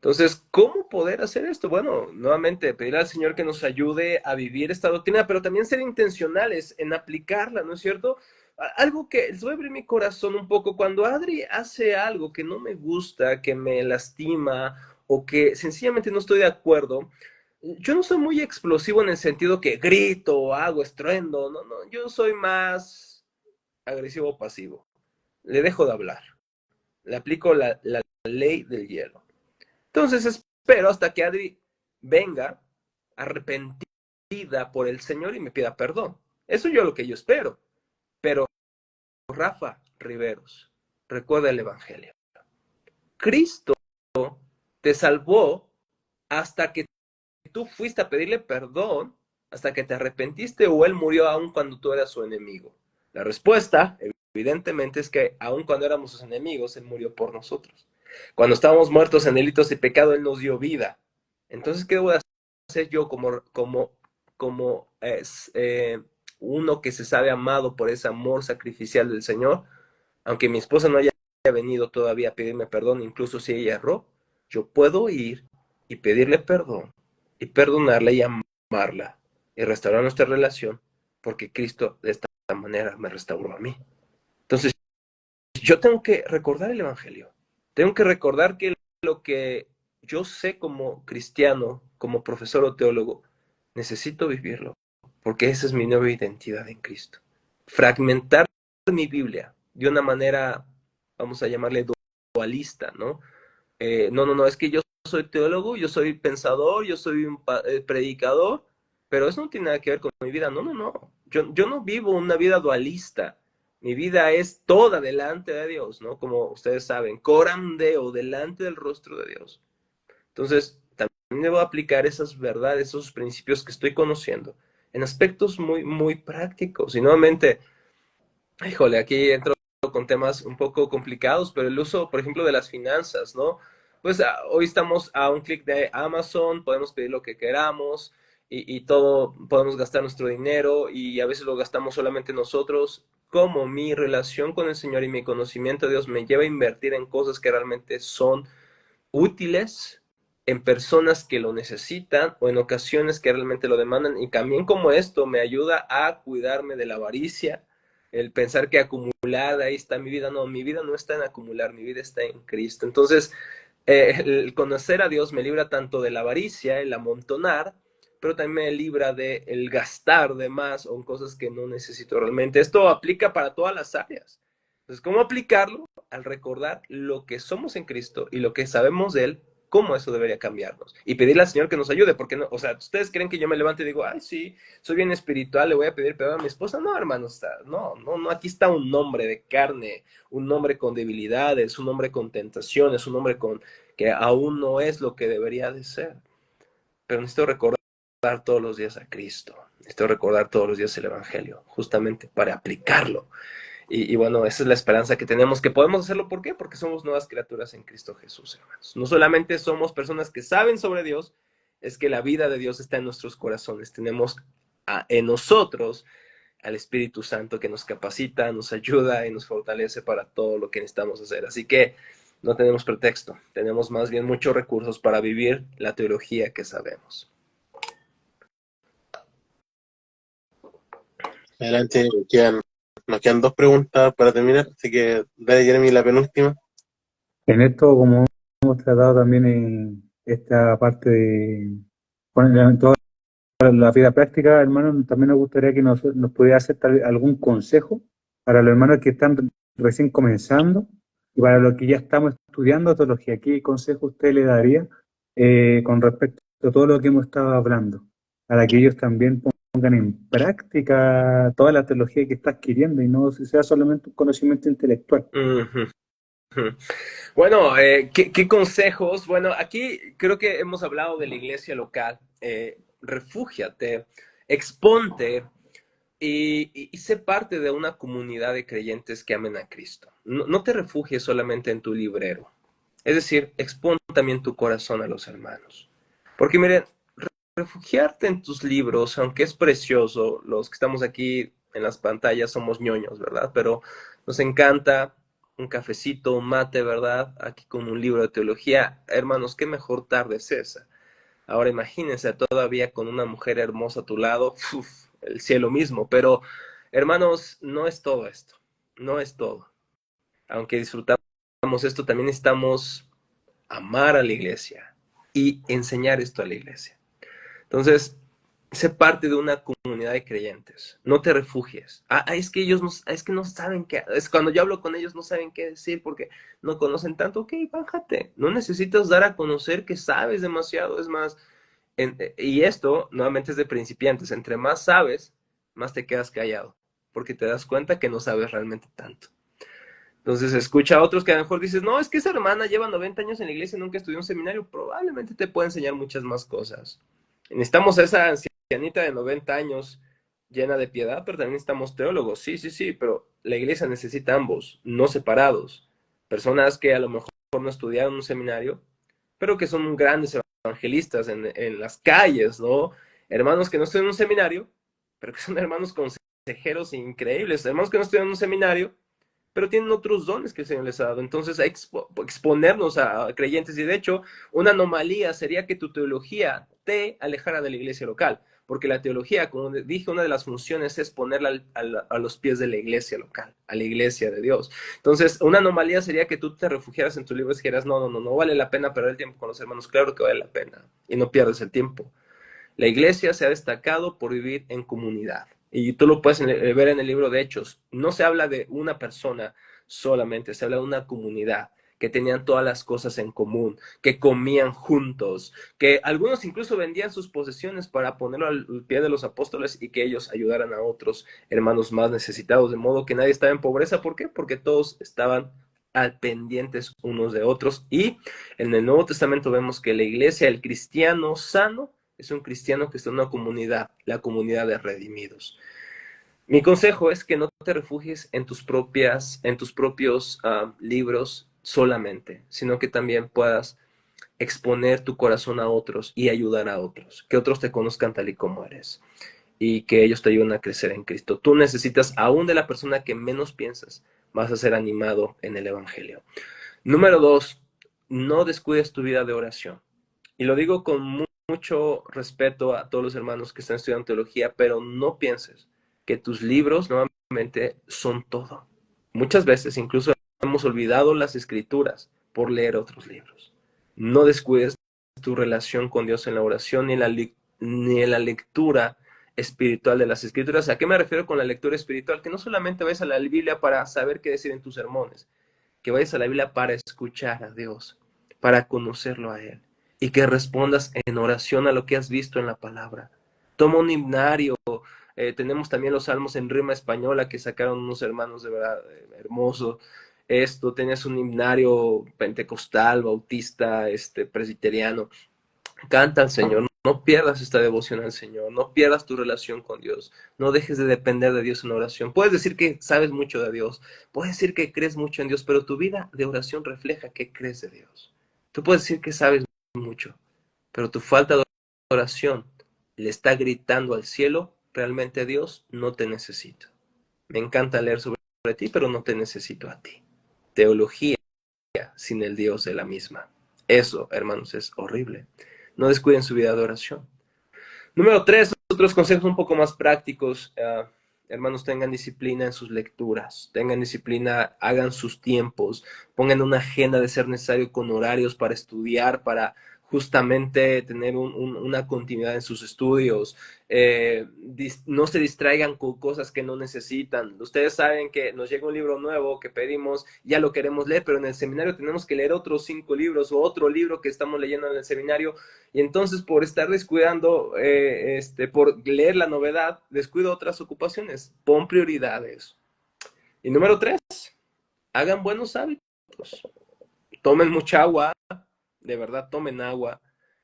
C: Entonces, ¿cómo poder hacer esto? Bueno, nuevamente, pedir al Señor que nos ayude a vivir esta doctrina, pero también ser intencionales en aplicarla, ¿no es cierto? Algo que duele mi corazón un poco, cuando Adri hace algo que no me gusta, que me lastima, o que sencillamente no estoy de acuerdo, yo no soy muy explosivo en el sentido que grito o hago estruendo, no, yo soy más agresivo o pasivo. Le dejo de hablar, le aplico la ley del hielo. Entonces espero hasta que Adri venga arrepentida por el Señor y me pida perdón. Eso yo lo que yo espero. Pero Rafa Riveros, recuerda el Evangelio. Cristo te salvó hasta que tú fuiste a pedirle perdón, hasta que te arrepentiste o Él murió aún cuando tú eras su enemigo. La respuesta, evidentemente, es que aún cuando éramos sus enemigos, Él murió por nosotros. Cuando estábamos muertos en delitos y pecado, Él nos dio vida. Entonces, ¿qué debo hacer yo como uno que se sabe amado por ese amor sacrificial del Señor? Aunque mi esposa no haya venido todavía a pedirme perdón, incluso si ella erró, yo puedo ir y pedirle perdón y perdonarla y amarla y restaurar nuestra relación porque Cristo de esta manera me restauró a mí. Entonces, yo tengo que recordar el Evangelio. Tengo que recordar que lo que yo sé como cristiano, como profesor o teólogo, necesito vivirlo, porque esa es mi nueva identidad en Cristo. Fragmentar mi Biblia de una manera, vamos a llamarle dualista, ¿no? No, es que yo soy teólogo, yo soy pensador, yo soy un predicador, pero eso no tiene nada que ver con mi vida. No. Yo no vivo una vida dualista. Mi vida es toda delante de Dios, ¿no? Como ustedes saben, coram deo, delante del rostro de Dios. Entonces, también debo aplicar esas verdades, esos principios que estoy conociendo en aspectos muy, muy prácticos. Y nuevamente, híjole, aquí entro con temas un poco complicados, pero el uso, por ejemplo, de las finanzas, ¿no? Pues hoy estamos a un clic de Amazon, podemos pedir lo que queramos y todo, podemos gastar nuestro dinero y a veces lo gastamos solamente nosotros. Como mi relación con el Señor y mi conocimiento de Dios me lleva a invertir en cosas que realmente son útiles, en personas que lo necesitan o en ocasiones que realmente lo demandan. Y también como esto me ayuda a cuidarme de la avaricia, el pensar que acumular, ahí está mi vida. No, mi vida no está en acumular, mi vida está en Cristo. Entonces, el conocer a Dios me libra tanto de la avaricia, el amontonar, pero también me libra de el gastar de más o en cosas que no necesito realmente. Esto aplica para todas las áreas. Entonces, ¿cómo aplicarlo? Al recordar lo que somos en Cristo y lo que sabemos de Él, cómo eso debería cambiarnos. Y pedirle al Señor que nos ayude, porque no, o sea, ¿ustedes creen que yo me levante y digo, ay, sí, soy bien espiritual, le voy a pedir perdón a mi esposa? No, hermanos, no, aquí está un hombre de carne, un hombre con debilidades, un hombre con tentaciones, un hombre con que aún no es lo que debería de ser. Pero necesito recordar todos los días a Cristo, necesito recordar todos los días el Evangelio, justamente para aplicarlo. Y bueno, esa es la esperanza que tenemos, que podemos hacerlo. ¿Por qué? Porque somos nuevas criaturas en Cristo Jesús, hermanos. No solamente somos personas que saben sobre Dios, es que la vida de Dios está en nuestros corazones. Tenemos en nosotros al Espíritu Santo que nos capacita, nos ayuda y nos fortalece para todo lo que necesitamos hacer. Así que no tenemos pretexto, tenemos más bien muchos recursos para vivir la teología que sabemos.
B: Adelante, nos quedan dos preguntas para terminar, así que dale, Jeremy, la penúltima.
A: En esto, como hemos tratado también en esta parte de bueno, toda la vida práctica, hermano, también nos gustaría que nos pudiera hacer algún consejo para los hermanos que están recién comenzando y para los que ya estamos estudiando teología. ¿Qué consejo usted le daría con respecto a todo lo que hemos estado hablando? Para que ellos también pongan en práctica toda la teología que está adquiriendo y no sea solamente un conocimiento intelectual.
C: Uh-huh. Bueno, ¿qué consejos? Bueno, aquí creo que hemos hablado de la iglesia local. Refúgiate, exponte y sé parte de una comunidad de creyentes que amen a Cristo. No te refugies solamente en tu librero. Es decir, expon también tu corazón a los hermanos. Porque miren, refugiarte en tus libros, aunque es precioso, los que estamos aquí en las pantallas somos ñoños, ¿verdad? Pero nos encanta un cafecito, un mate, ¿verdad? Aquí con un libro de teología. Hermanos, qué mejor tarde es esa. Ahora imagínense todavía con una mujer hermosa a tu lado, uf, el cielo mismo. Pero, hermanos, no es todo esto. No es todo. Aunque disfrutamos esto, también necesitamos amar a la iglesia y enseñar esto a la iglesia. Entonces, sé parte de una comunidad de creyentes. No te refugies. Es que ellos no, es que no saben qué. Es cuando yo hablo con ellos no saben qué decir porque no conocen tanto. Ok, bájate. No necesitas dar a conocer que sabes demasiado. Es más, y esto nuevamente es de principiantes. Entre más sabes, más te quedas callado. Porque te das cuenta que no sabes realmente tanto. Entonces escucha a otros que a lo mejor dices, no, es que esa hermana lleva 90 años en la iglesia y nunca estudió un seminario. Probablemente te pueda enseñar muchas más cosas. Necesitamos a esa ancianita de 90 años llena de piedad, pero también necesitamos teólogos. Sí, sí, sí, pero la iglesia necesita ambos, no separados. Personas que a lo mejor no estudiaron un seminario, pero que son grandes evangelistas en las calles, ¿no? Hermanos que no estudian un seminario, pero que son hermanos consejeros increíbles. Hermanos que no estudian un seminario, pero tienen otros dones que el Señor les ha dado. Entonces hay que exponernos a creyentes. Y de hecho, una anomalía sería que tu teología te alejara de la iglesia local. Porque la teología, como dije, una de las funciones es ponerla a los pies de la iglesia local, a la iglesia de Dios. Entonces, una anomalía sería que tú te refugiaras en tus libros y dijeras, no vale la pena perder el tiempo con los hermanos. Claro que vale la pena. Y no pierdes el tiempo. La iglesia se ha destacado por vivir en comunidad. Y tú lo puedes ver en el libro de Hechos. No se habla de una persona solamente, se habla de una comunidad que tenían todas las cosas en común, que comían juntos, que algunos incluso vendían sus posesiones para ponerlo al pie de los apóstoles y que ellos ayudaran a otros hermanos más necesitados, de modo que nadie estaba en pobreza. ¿Por qué? Porque todos estaban al pendientes unos de otros. Y en el Nuevo Testamento vemos que la iglesia, el cristiano sano, es un cristiano que está en una comunidad, la comunidad de redimidos. Mi consejo es que no te refugies en tus propios libros solamente, sino que también puedas exponer tu corazón a otros y ayudar a otros, que otros te conozcan tal y como eres y que ellos te ayuden a crecer en Cristo. Tú necesitas, aún de la persona que menos piensas, vas a ser animado en el Evangelio. Número 2, no descuides tu vida de oración. Y lo digo con mucho respeto a todos los hermanos que están estudiando teología, pero no pienses que tus libros nuevamente son todo. Muchas veces incluso hemos olvidado las escrituras por leer otros libros. No descuides tu relación con Dios en la oración ni en la lectura espiritual de las escrituras. ¿A qué me refiero con la lectura espiritual? Que no solamente vayas a la Biblia para saber qué decir en tus sermones, que vayas a la Biblia para escuchar a Dios, para conocerlo a Él, y que respondas en oración a lo que has visto en la palabra. Toma un himnario. Tenemos también los salmos en rima española que sacaron unos hermanos de verdad hermosos. Esto, tenías un himnario pentecostal, bautista, presbiteriano. Canta al Señor, no pierdas esta devoción al Señor, no pierdas tu relación con Dios, no dejes de depender de Dios en oración. Puedes decir que sabes mucho de Dios, puedes decir que crees mucho en Dios, pero tu vida de oración refleja que crees de Dios. Tú puedes decir que sabes mucho, pero tu falta de oración le está gritando al cielo, realmente Dios no te necesita. Me encanta leer sobre ti, pero no te necesito a ti. Teología sin el Dios de la misma. Eso, hermanos, es horrible. No descuiden su vida de oración. Número 3, otros consejos un poco más prácticos. Hermanos, tengan disciplina en sus lecturas, tengan disciplina, hagan sus tiempos, pongan una agenda de ser necesario con horarios para estudiar, para justamente tener una continuidad en sus estudios. No se distraigan con cosas que no necesitan. Ustedes saben que nos llega un libro nuevo que pedimos, ya lo queremos leer, pero en el seminario tenemos que leer otros 5 libros o otro libro que estamos leyendo en el seminario, y entonces por estar descuidando, por leer la novedad, descuido otras ocupaciones. Pon prioridades. Y número 3, hagan buenos hábitos. Tomen mucha agua, de verdad tomen agua,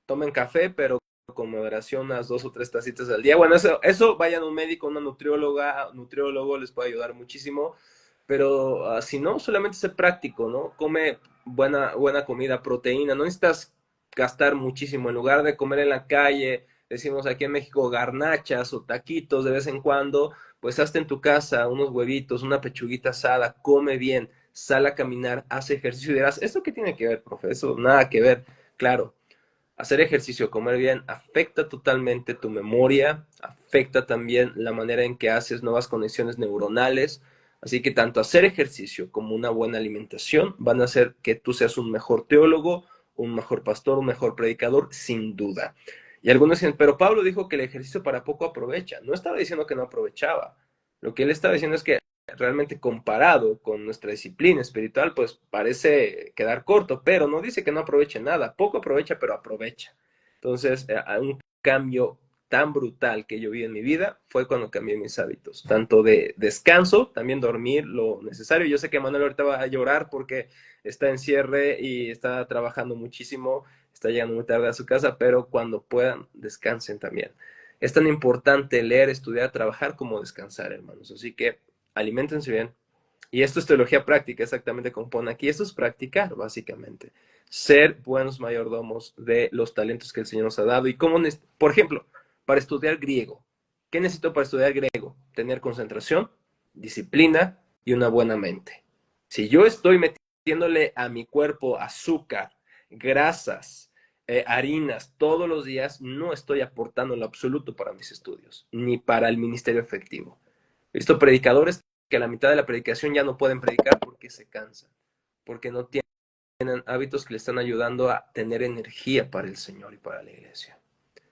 C: tomen café, pero con moderación, unas 2 o 3 tacitas al día. Bueno, eso vayan a un médico, una nutriólogo les puede ayudar muchísimo, pero si no, solamente sé práctico, ¿no? Come buena comida, proteína, no necesitas gastar muchísimo. En lugar de comer en la calle, decimos aquí en México garnachas o taquitos de vez en cuando, pues hazte en tu casa unos huevitos, una pechuguita asada, come bien, sal a caminar, haz ejercicio y dirás, ¿esto qué tiene que ver, profe? Eso nada que ver. Claro, hacer ejercicio, comer bien, afecta totalmente tu memoria, afecta también la manera en que haces nuevas conexiones neuronales. Así que tanto hacer ejercicio como una buena alimentación van a hacer que tú seas un mejor teólogo, un mejor pastor, un mejor predicador, sin duda. Y algunos dicen, pero Pablo dijo que el ejercicio para poco aprovecha. No estaba diciendo que no aprovechaba. Lo que él estaba diciendo es que realmente comparado con nuestra disciplina espiritual, pues parece quedar corto, pero no dice que no aproveche nada, poco aprovecha, pero aprovecha. Entonces, un cambio tan brutal que yo vi en mi vida fue cuando cambié mis hábitos, tanto de descanso, también dormir lo necesario. Yo sé que Manuel ahorita va a llorar porque está en cierre y está trabajando muchísimo, está llegando muy tarde a su casa, pero cuando puedan, descansen también. Es tan importante leer, estudiar, trabajar como descansar, hermanos. Así que aliméntense bien. Y esto es teología práctica, exactamente como pone aquí. Esto es practicar, básicamente. Ser buenos mayordomos de los talentos que el Señor nos ha dado. Y cómo, por ejemplo, para estudiar griego. ¿Qué necesito para estudiar griego? Tener concentración, disciplina y una buena mente. Si yo estoy metiéndole a mi cuerpo azúcar, grasas, harinas todos los días, no estoy aportando en lo absoluto para mis estudios, ni para el ministerio efectivo. He visto predicadores que a la mitad de la predicación ya no pueden predicar porque se cansan, porque no tienen hábitos que le están ayudando a tener energía para el Señor y para la iglesia.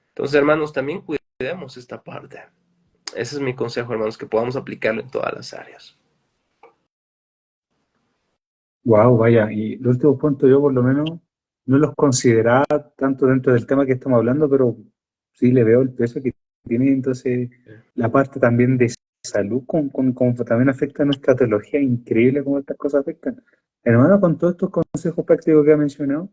C: Entonces, hermanos, también cuidemos esta parte. Ese es mi consejo, hermanos, que podamos aplicarlo en todas las áreas.
A: Wow, vaya. Y el último punto yo por lo menos no los consideraba tanto dentro del tema que estamos hablando, pero sí le veo el peso que tiene entonces la parte también de salud, con también afecta a nuestra teología, increíble cómo estas cosas afectan. Hermano, con todos estos consejos prácticos que ha mencionado,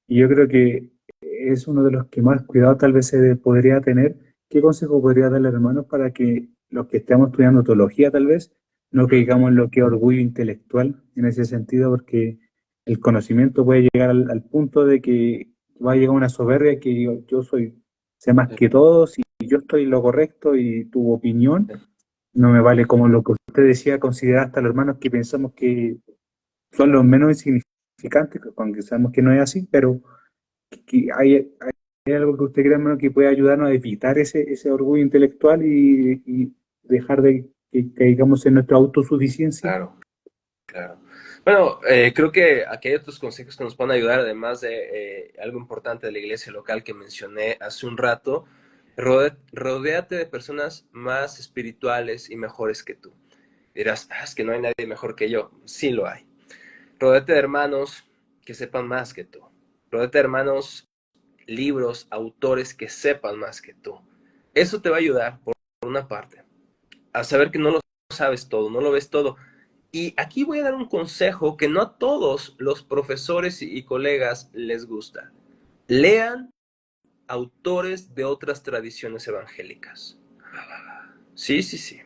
A: y yo creo que es uno de los que más cuidado tal vez se podría tener. ¿Qué consejo podría darle, hermanos, para que los que estemos estudiando teología tal vez no caigamos en lo que es orgullo intelectual en ese sentido? Porque el conocimiento puede llegar al punto de que va a llegar una soberbia que yo soy, sé más que todos y yo estoy en lo correcto y tu opinión no me vale, como lo que usted decía, considerar hasta los hermanos que pensamos que son los menos insignificantes, aunque sabemos que no es así, pero que hay algo que usted cree, hermano, que puede ayudarnos a evitar ese orgullo intelectual y dejar de que caigamos en nuestra autosuficiencia.
C: Claro, claro. Bueno, creo que aquí hay otros consejos que nos pueden ayudar, además de algo importante de la iglesia local que mencioné hace un rato. Rodéate de personas más espirituales y mejores que tú. Dirás, es que no hay nadie mejor que yo. Sí lo hay. Rodéate de hermanos que sepan más que tú. Rodéate de hermanos, libros, autores que sepan más que tú. Eso te va a ayudar, por una parte, a saber que no lo sabes todo, no lo ves todo. Y aquí voy a dar un consejo que no a todos los profesores y colegas les gusta. Lean autores de otras tradiciones evangélicas. Sí, sí, sí.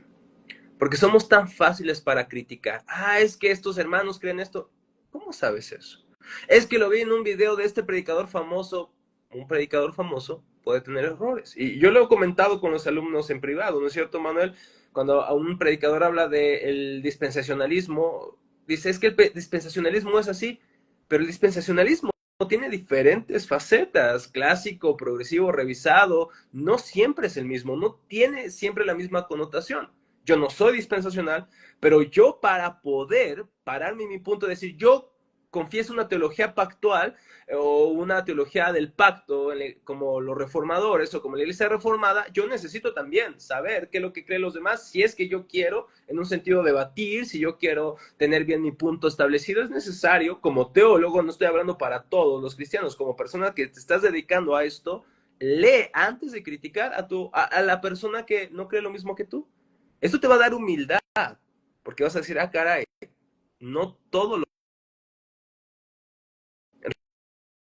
C: Porque somos tan fáciles para criticar. Es que estos hermanos creen esto. ¿Cómo sabes eso? Es que lo vi en un video de este predicador famoso. Un predicador famoso puede tener errores. Y yo lo he comentado con los alumnos en privado, ¿no es cierto, Manuel? Cuando a un predicador habla del dispensacionalismo, dice, es que el dispensacionalismo es así, pero el dispensacionalismo tiene diferentes facetas, clásico, progresivo, revisado, no siempre es el mismo, no tiene siempre la misma connotación. Yo no soy dispensacional, pero yo para poder pararme en mi punto de decir, yo confieso una teología pactual o una teología del pacto, como los reformadores o como la iglesia reformada, yo necesito también saber qué es lo que creen los demás, si es que yo quiero, en un sentido, debatir, si yo quiero tener bien mi punto establecido, es necesario, como teólogo, no estoy hablando para todos los cristianos, como persona que te estás dedicando a esto, lee antes de criticar a la persona que no cree lo mismo que tú. Esto te va a dar humildad, porque vas a decir, caray, no todo lo...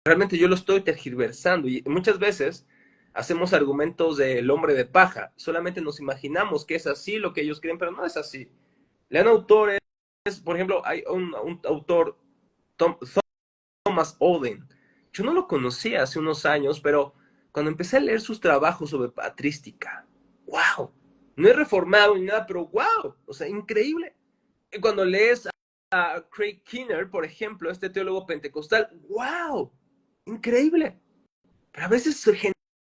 C: Realmente yo lo estoy tergiversando y muchas veces hacemos argumentos del hombre de paja. Solamente nos imaginamos que es así lo que ellos creen, pero no es así. Lean autores, por ejemplo, hay un autor, Tom Thomas Oden. Yo no lo conocía hace unos años, pero cuando empecé a leer sus trabajos sobre patrística, wow, no he reformado ni nada, pero wow, o sea, increíble. Y cuando lees a Craig Keener, por ejemplo, este teólogo pentecostal, wow, increíble. Pero a veces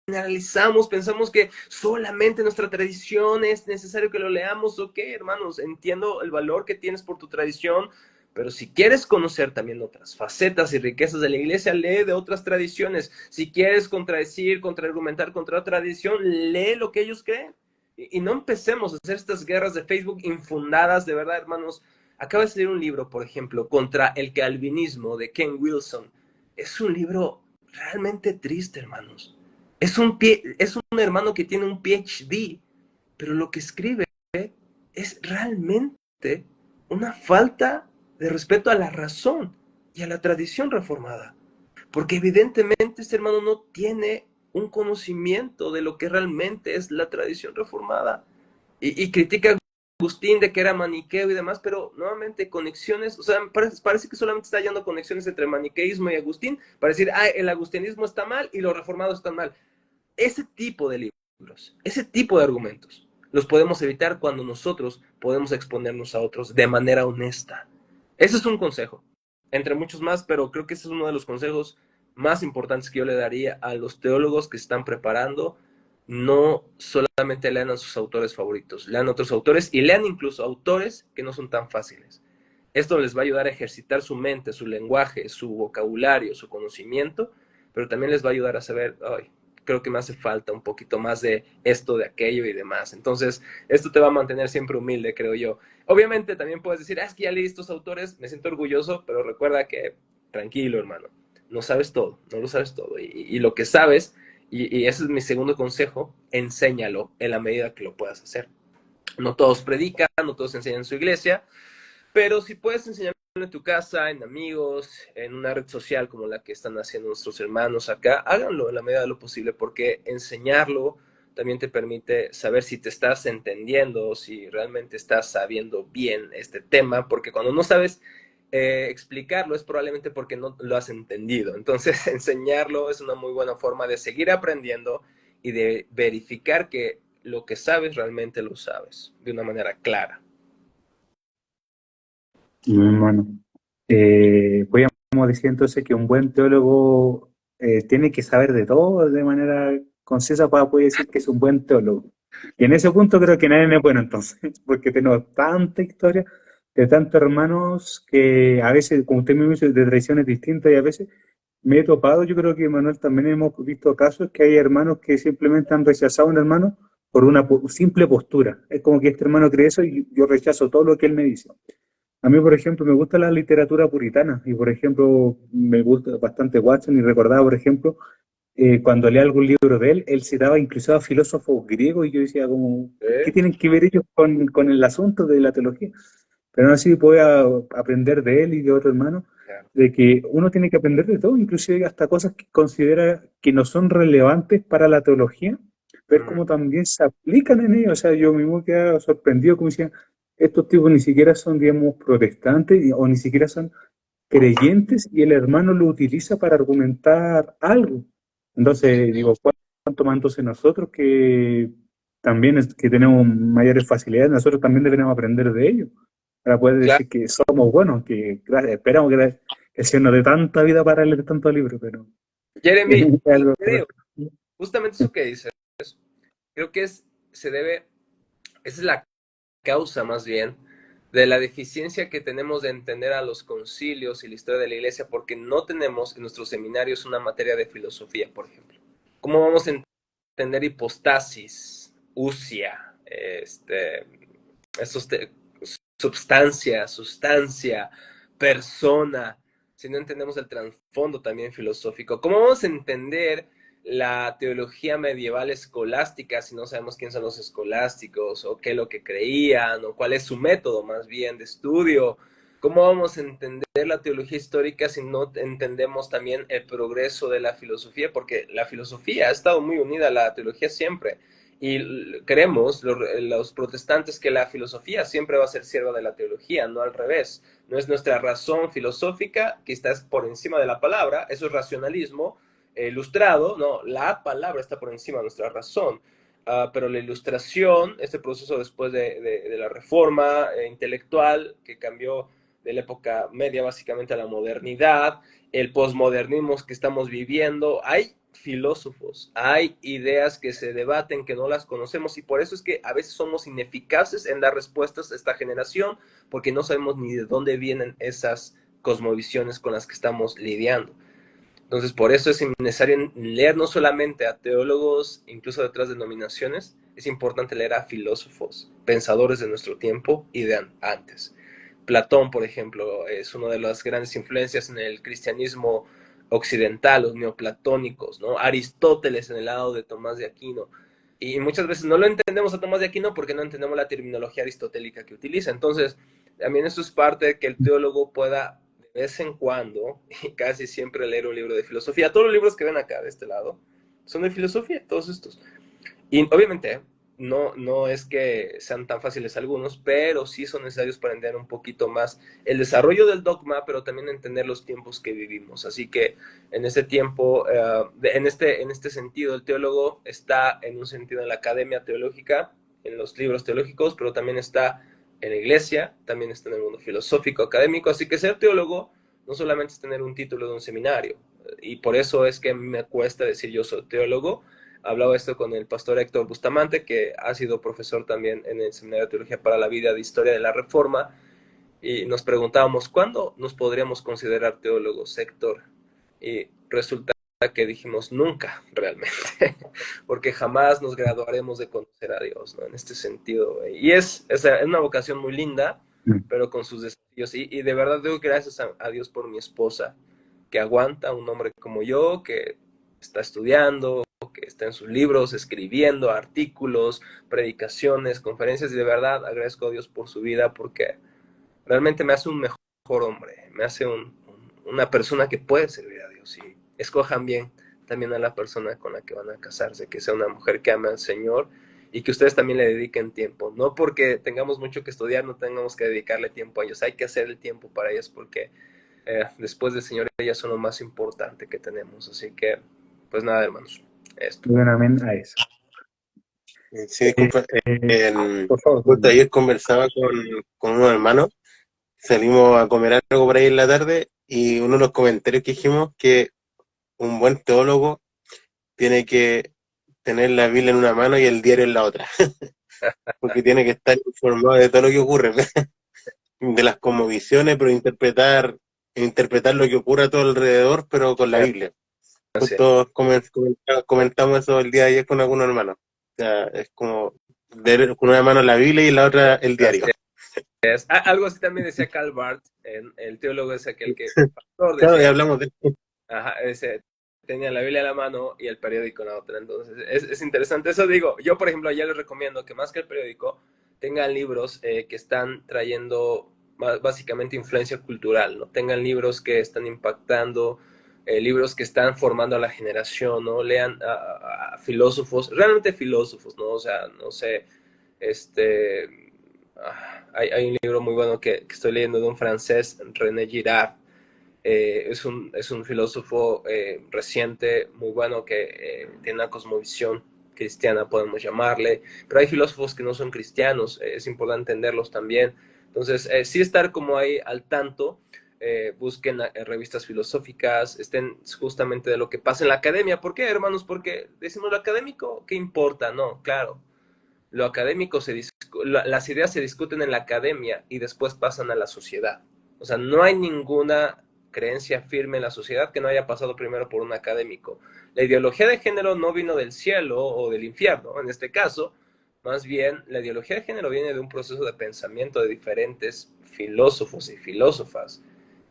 C: generalizamos, pensamos que solamente nuestra tradición es necesario que lo leamos. Ok, hermanos, entiendo el valor que tienes por tu tradición, pero si quieres conocer también otras facetas y riquezas de la iglesia, lee de otras tradiciones. Si quieres contradecir, contraargumentar contra otra tradición, lee lo que ellos creen. Y no empecemos a hacer estas guerras de Facebook infundadas, de verdad, hermanos. Acabo de leer un libro, por ejemplo, contra el calvinismo de Ken Wilson. Es un libro realmente triste, hermanos. Es un hermano que tiene un PhD, pero lo que escribe es realmente una falta de respeto a la razón y a la tradición reformada. Porque evidentemente este hermano no tiene un conocimiento de lo que realmente es la tradición reformada. Y critica a Agustín de que era maniqueo y demás, pero nuevamente conexiones, o sea, parece que solamente está hallando conexiones entre maniqueísmo y Agustín para decir, el agustinismo está mal y los reformados están mal. Ese tipo de libros, ese tipo de argumentos, los podemos evitar cuando nosotros podemos exponernos a otros de manera honesta. Ese es un consejo, entre muchos más, pero creo que ese es uno de los consejos más importantes que yo le daría a los teólogos que se están preparando. No solamente lean a sus autores favoritos, lean a otros autores y lean incluso autores que no son tan fáciles. Esto les va a ayudar a ejercitar su mente, su lenguaje, su vocabulario, su conocimiento, pero también les va a ayudar a saber, ay, creo que me hace falta un poquito más de esto, de aquello y demás. Entonces, esto te va a mantener siempre humilde, creo yo. Obviamente también puedes decir, es que ya leí estos autores, me siento orgulloso, pero recuerda que, tranquilo, hermano, no sabes todo, no lo sabes todo. Y lo que sabes, y ese es mi segundo consejo, enséñalo en la medida que lo puedas hacer. No todos predican, no todos enseñan en su iglesia, pero si puedes enseñarlo en tu casa, en amigos, en una red social como la que están haciendo nuestros hermanos acá, háganlo en la medida de lo posible, porque enseñarlo también te permite saber si te estás entendiendo, si realmente estás sabiendo bien este tema, porque cuando no sabes explicarlo es probablemente porque no lo has entendido. Entonces, enseñarlo es una muy buena forma de seguir aprendiendo y de verificar que lo que sabes realmente lo sabes de una manera clara.
A: Bueno, podríamos decir entonces que un buen teólogo tiene que saber de todo de manera concisa para poder decir que es un buen teólogo. Y en ese punto creo que nadie es bueno entonces, porque tenemos tanta historia de tantos hermanos que a veces, como usted mismo dice, de tradiciones distintas y a veces me he topado, yo creo que Manuel también hemos visto casos que hay hermanos que simplemente han rechazado a un hermano por una simple postura. Es como que este hermano cree eso y yo rechazo todo lo que él me dice. A mí, por ejemplo, me gusta la literatura puritana y, por ejemplo, me gusta bastante Watson y recordaba, por ejemplo, cuando leía algún libro de él, él citaba incluso a filósofos griegos y yo decía como, ¿qué tienen que ver ellos con el asunto de la teología? Pero aún así puedo aprender de él y de otro hermano, de que uno tiene que aprender de todo, inclusive hasta cosas que considera que no son relevantes para la teología, ver cómo también se aplican en ello. O sea, yo mismo quedaba sorprendido como decía, estos tipos ni siquiera son, digamos, protestantes o ni siquiera son creyentes y el hermano lo utiliza para argumentar algo. Entonces, digo, ¿cuánto más entonces nosotros que también que tenemos mayores facilidades, nosotros también deberíamos aprender de ellos para poder
C: Claro.
A: decir que somos buenos, que esperamos que el Señor nos dé tanta vida para leer tantos libros, pero
C: Jeremy,
A: es algo.
C: creo, justamente eso que dices, creo que esa es la causa más bien de la deficiencia que tenemos de entender a los concilios y la historia de la iglesia, porque no tenemos en nuestros seminarios una materia de filosofía, por ejemplo. ¿Cómo vamos a entender hipostasis, usia, esos sustancia, persona, si no entendemos el trasfondo también filosófico? ¿Cómo vamos a entender la teología medieval escolástica si no sabemos quién son los escolásticos o qué es lo que creían o cuál es su método más bien de estudio? ¿Cómo vamos a entender la teología histórica si no entendemos también el progreso de la filosofía? Porque la filosofía ha estado muy unida a la teología siempre. Y creemos, los protestantes, que la filosofía siempre va a ser sierva de la teología, no al revés. No es nuestra razón filosófica que está por encima de la palabra, eso es racionalismo ilustrado, no, la palabra está por encima de nuestra razón. Pero la ilustración, este proceso después de la reforma intelectual que cambió de la época media básicamente a la modernidad, el posmodernismo que estamos viviendo, hay filósofos, hay ideas que se debaten que no las conocemos y por eso es que a veces somos ineficaces en dar respuestas a esta generación porque no sabemos ni de dónde vienen esas cosmovisiones con las que estamos lidiando. Entonces, por eso es necesario leer no solamente a teólogos, incluso de otras denominaciones, es importante leer a filósofos, pensadores de nuestro tiempo y de antes. Platón, por ejemplo, es una de las grandes influencias en el cristianismo occidental, los neoplatónicos, ¿no? Aristóteles en el lado de Tomás de Aquino. Y muchas veces no lo entendemos a Tomás de Aquino porque no entendemos la terminología aristotélica que utiliza. Entonces, también eso es parte de que el teólogo pueda de vez en cuando, y casi siempre, leer un libro de filosofía. Todos los libros que ven acá de este lado son de filosofía, todos estos. Y obviamente no es que sean tan fáciles algunos, pero sí son necesarios para entender un poquito más el desarrollo del dogma, pero también entender los tiempos que vivimos. Así que en este tiempo, en este sentido, el teólogo está en un sentido en la academia teológica, en los libros teológicos, pero también está en la iglesia, también está en el mundo filosófico, académico. Así que ser teólogo no solamente es tener un título de un seminario, y por eso es que me cuesta decir yo soy teólogo. Hablaba esto con el pastor Héctor Bustamante, que ha sido profesor también en el Seminario de Teología para la Vida de Historia de la Reforma, y nos preguntábamos, ¿cuándo nos podríamos considerar teólogos, Héctor? Y resulta que dijimos nunca, realmente, porque jamás nos graduaremos de conocer a Dios, ¿no? En este sentido. Y es una vocación muy linda, pero con sus desafíos. Y de verdad doy gracias a Dios por mi esposa, que aguanta a un hombre como yo, que está estudiando, que está en sus libros, escribiendo artículos, predicaciones, conferencias, y de verdad agradezco a Dios por su vida porque realmente me hace un mejor hombre, me hace una persona que puede servir a Dios. Y escojan bien también a la persona con la que van a casarse, que sea una mujer que ame al Señor y que ustedes también le dediquen tiempo. No porque tengamos mucho que estudiar, no tengamos que dedicarle tiempo a ellos, hay que hacer el tiempo para ellos porque después del Señor ellas son lo más importante que tenemos. Así que, pues nada, hermanos, esto.
A: Y un amén a eso.
B: Sí, disculpa.
A: Por favor.
B: Justo ayer conversaba con unos hermanos, salimos a comer algo por ahí en la tarde y uno de los comentarios que dijimos que un buen teólogo tiene que tener la Biblia en una mano y el diario en la otra, porque tiene que estar informado de todo lo que ocurre, de las cosmovisiones, pero interpretar lo que ocurre a todo alrededor, pero con la Biblia. Justo comentamos eso el día de ayer con algunos hermanos. O sea, es como leer con una mano la Biblia y la otra el diario.
C: Algo así también decía Karl Barth, el teólogo es aquel que... Pastor,
B: Claro,
C: decía,
B: ya hablamos de esto.
C: ajá, tenía la Biblia en la mano y el periódico en la otra. Entonces, es interesante. Eso digo, yo por ejemplo, ya les recomiendo que más que el periódico, tengan libros que están trayendo básicamente influencia cultural, ¿no? Tengan libros que están impactando, libros que están formando a la generación, ¿no? Lean a filósofos, realmente filósofos, ¿no? O sea, no sé, hay un libro muy bueno que estoy leyendo de un francés, René Girard. Es un filósofo reciente, muy bueno, que tiene una cosmovisión cristiana, podemos llamarle, pero hay filósofos que no son cristianos, es importante entenderlos también. Entonces, sí estar como ahí al tanto, busquen revistas filosóficas, estén justamente de lo que pasa en la academia. ¿Por qué, hermanos? Porque decimos lo académico, ¿qué importa? No, claro. Lo académico las ideas se discuten en la academia y después pasan a la sociedad. O sea, no hay ninguna creencia firme en la sociedad que no haya pasado primero por un académico. La ideología de género no vino del cielo o del infierno, en este caso, más bien la ideología de género viene de un proceso de pensamiento de diferentes filósofos y filósofas.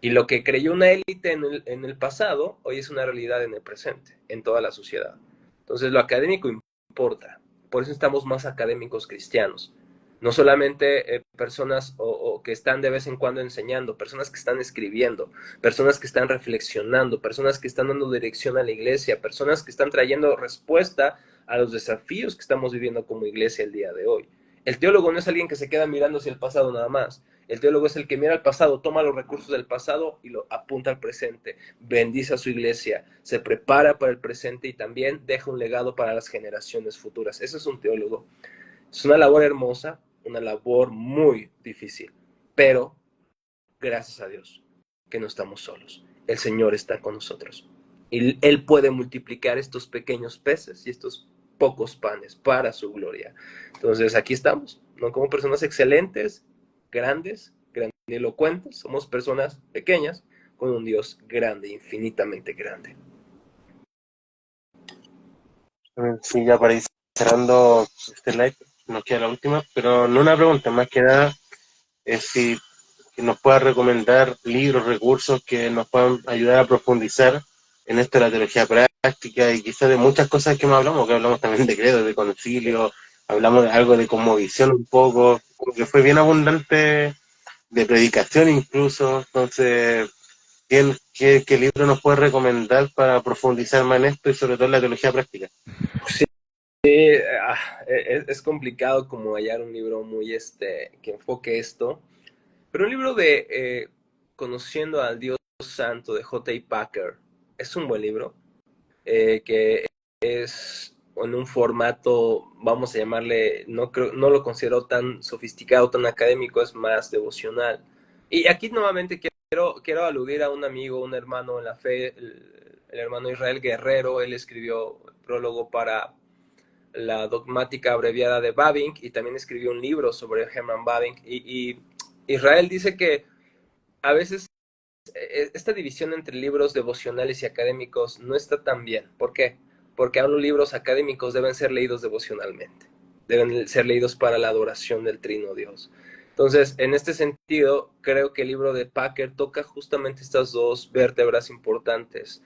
C: Y lo que creyó una élite en el pasado, hoy es una realidad en el presente, en toda la sociedad. Entonces, lo académico importa. Por eso estamos más académicos cristianos. No solamente personas que están de vez en cuando enseñando, personas que están escribiendo, personas que están reflexionando, personas que están dando dirección a la iglesia, personas que están trayendo respuesta a los desafíos que estamos viviendo como iglesia el día de hoy. El teólogo no es alguien que se queda mirando hacia el pasado nada más. El teólogo es el que mira al pasado, toma los recursos del pasado y lo apunta al presente, bendice a su iglesia, se prepara para el presente y también deja un legado para las generaciones futuras. Ese es un teólogo. Es una labor hermosa, una labor muy difícil, pero gracias a Dios que no estamos solos. El Señor está con nosotros y Él puede multiplicar estos pequeños peces y estos pocos panes para su gloria. Entonces aquí estamos, no como personas excelentes, grandes, grandilocuentes, somos personas pequeñas con un Dios grande, infinitamente grande.
B: Sí, ya para ir cerrando este live, nos queda la última, pero no una pregunta, más que nada es si que nos pueda recomendar libros, recursos que nos puedan ayudar a profundizar en esto de la teología práctica y quizás de muchas cosas que hablamos también de credo, de concilio, hablamos de algo de cosmovisión un poco, como que fue bien abundante de predicación incluso, entonces, ¿qué libro nos puede recomendar para profundizar más en esto y sobre todo en la teología práctica?
C: Sí, es complicado como hallar un libro muy que enfoque esto, pero un libro de Conociendo al Dios Santo de J.I. Packer es un buen libro que es en un formato, vamos a llamarle, no lo considero tan sofisticado, tan académico, es más devocional. Y aquí nuevamente quiero aludir a un amigo, un hermano en la fe, el hermano Israel Guerrero. Él escribió el prólogo para la dogmática abreviada de Bavinck y también escribió un libro sobre Herman Bavinck. Y Israel dice que a veces esta división entre libros devocionales y académicos no está tan bien. ¿Por qué? Porque aún los libros académicos deben ser leídos devocionalmente, deben ser leídos para la adoración del Trino Dios. Entonces, en este sentido, creo que el libro de Packer toca justamente estas dos vértebras importantes,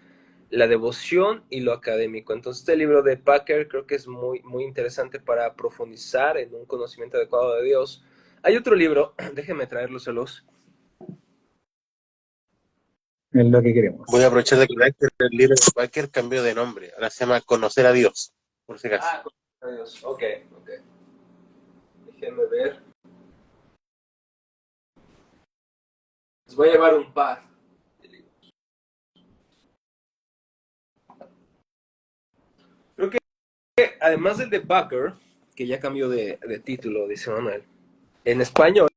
C: la devoción y lo académico. Entonces, este libro de Packer creo que es muy, muy interesante para profundizar en un conocimiento adecuado de Dios. Hay otro libro, déjenme traérloselos.
A: Es lo que queremos.
B: Voy a aprovechar de que el libro de Packer cambió de nombre, ahora se llama Conocer a Dios, por si acaso.
C: Conocer a Dios, ok. Déjenme ver. Les voy a llevar un par de libros. Creo que además del de Packer, que ya cambió de título, dice Manuel, en español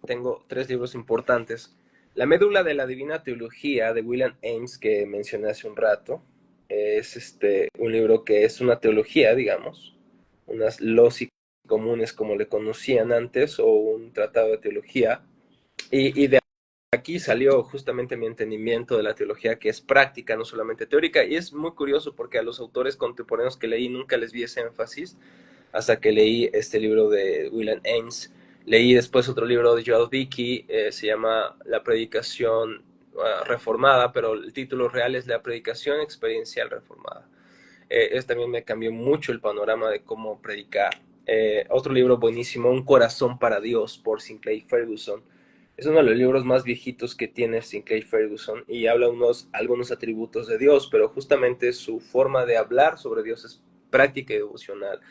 C: tengo 3 libros importantes. La médula de la divina teología de William Ames, que mencioné hace un rato, es un libro que es una teología, digamos, unas loci comunes como le conocían antes, o un tratado de teología, y de aquí salió justamente mi entendimiento de la teología, que es práctica, no solamente teórica, y es muy curioso porque a los autores contemporáneos que leí nunca les vi ese énfasis, hasta que leí este libro de William Ames. Leí después otro libro de Joel Dickey, se llama La predicación reformada, pero el título real es La predicación experiencial reformada. También me cambió mucho el panorama de cómo predicar. Otro libro buenísimo, Un corazón para Dios, por Sinclair Ferguson. Es uno de los libros más viejitos que tiene Sinclair Ferguson y habla algunos atributos de Dios, pero justamente su forma de hablar sobre Dios es práctica y devocional.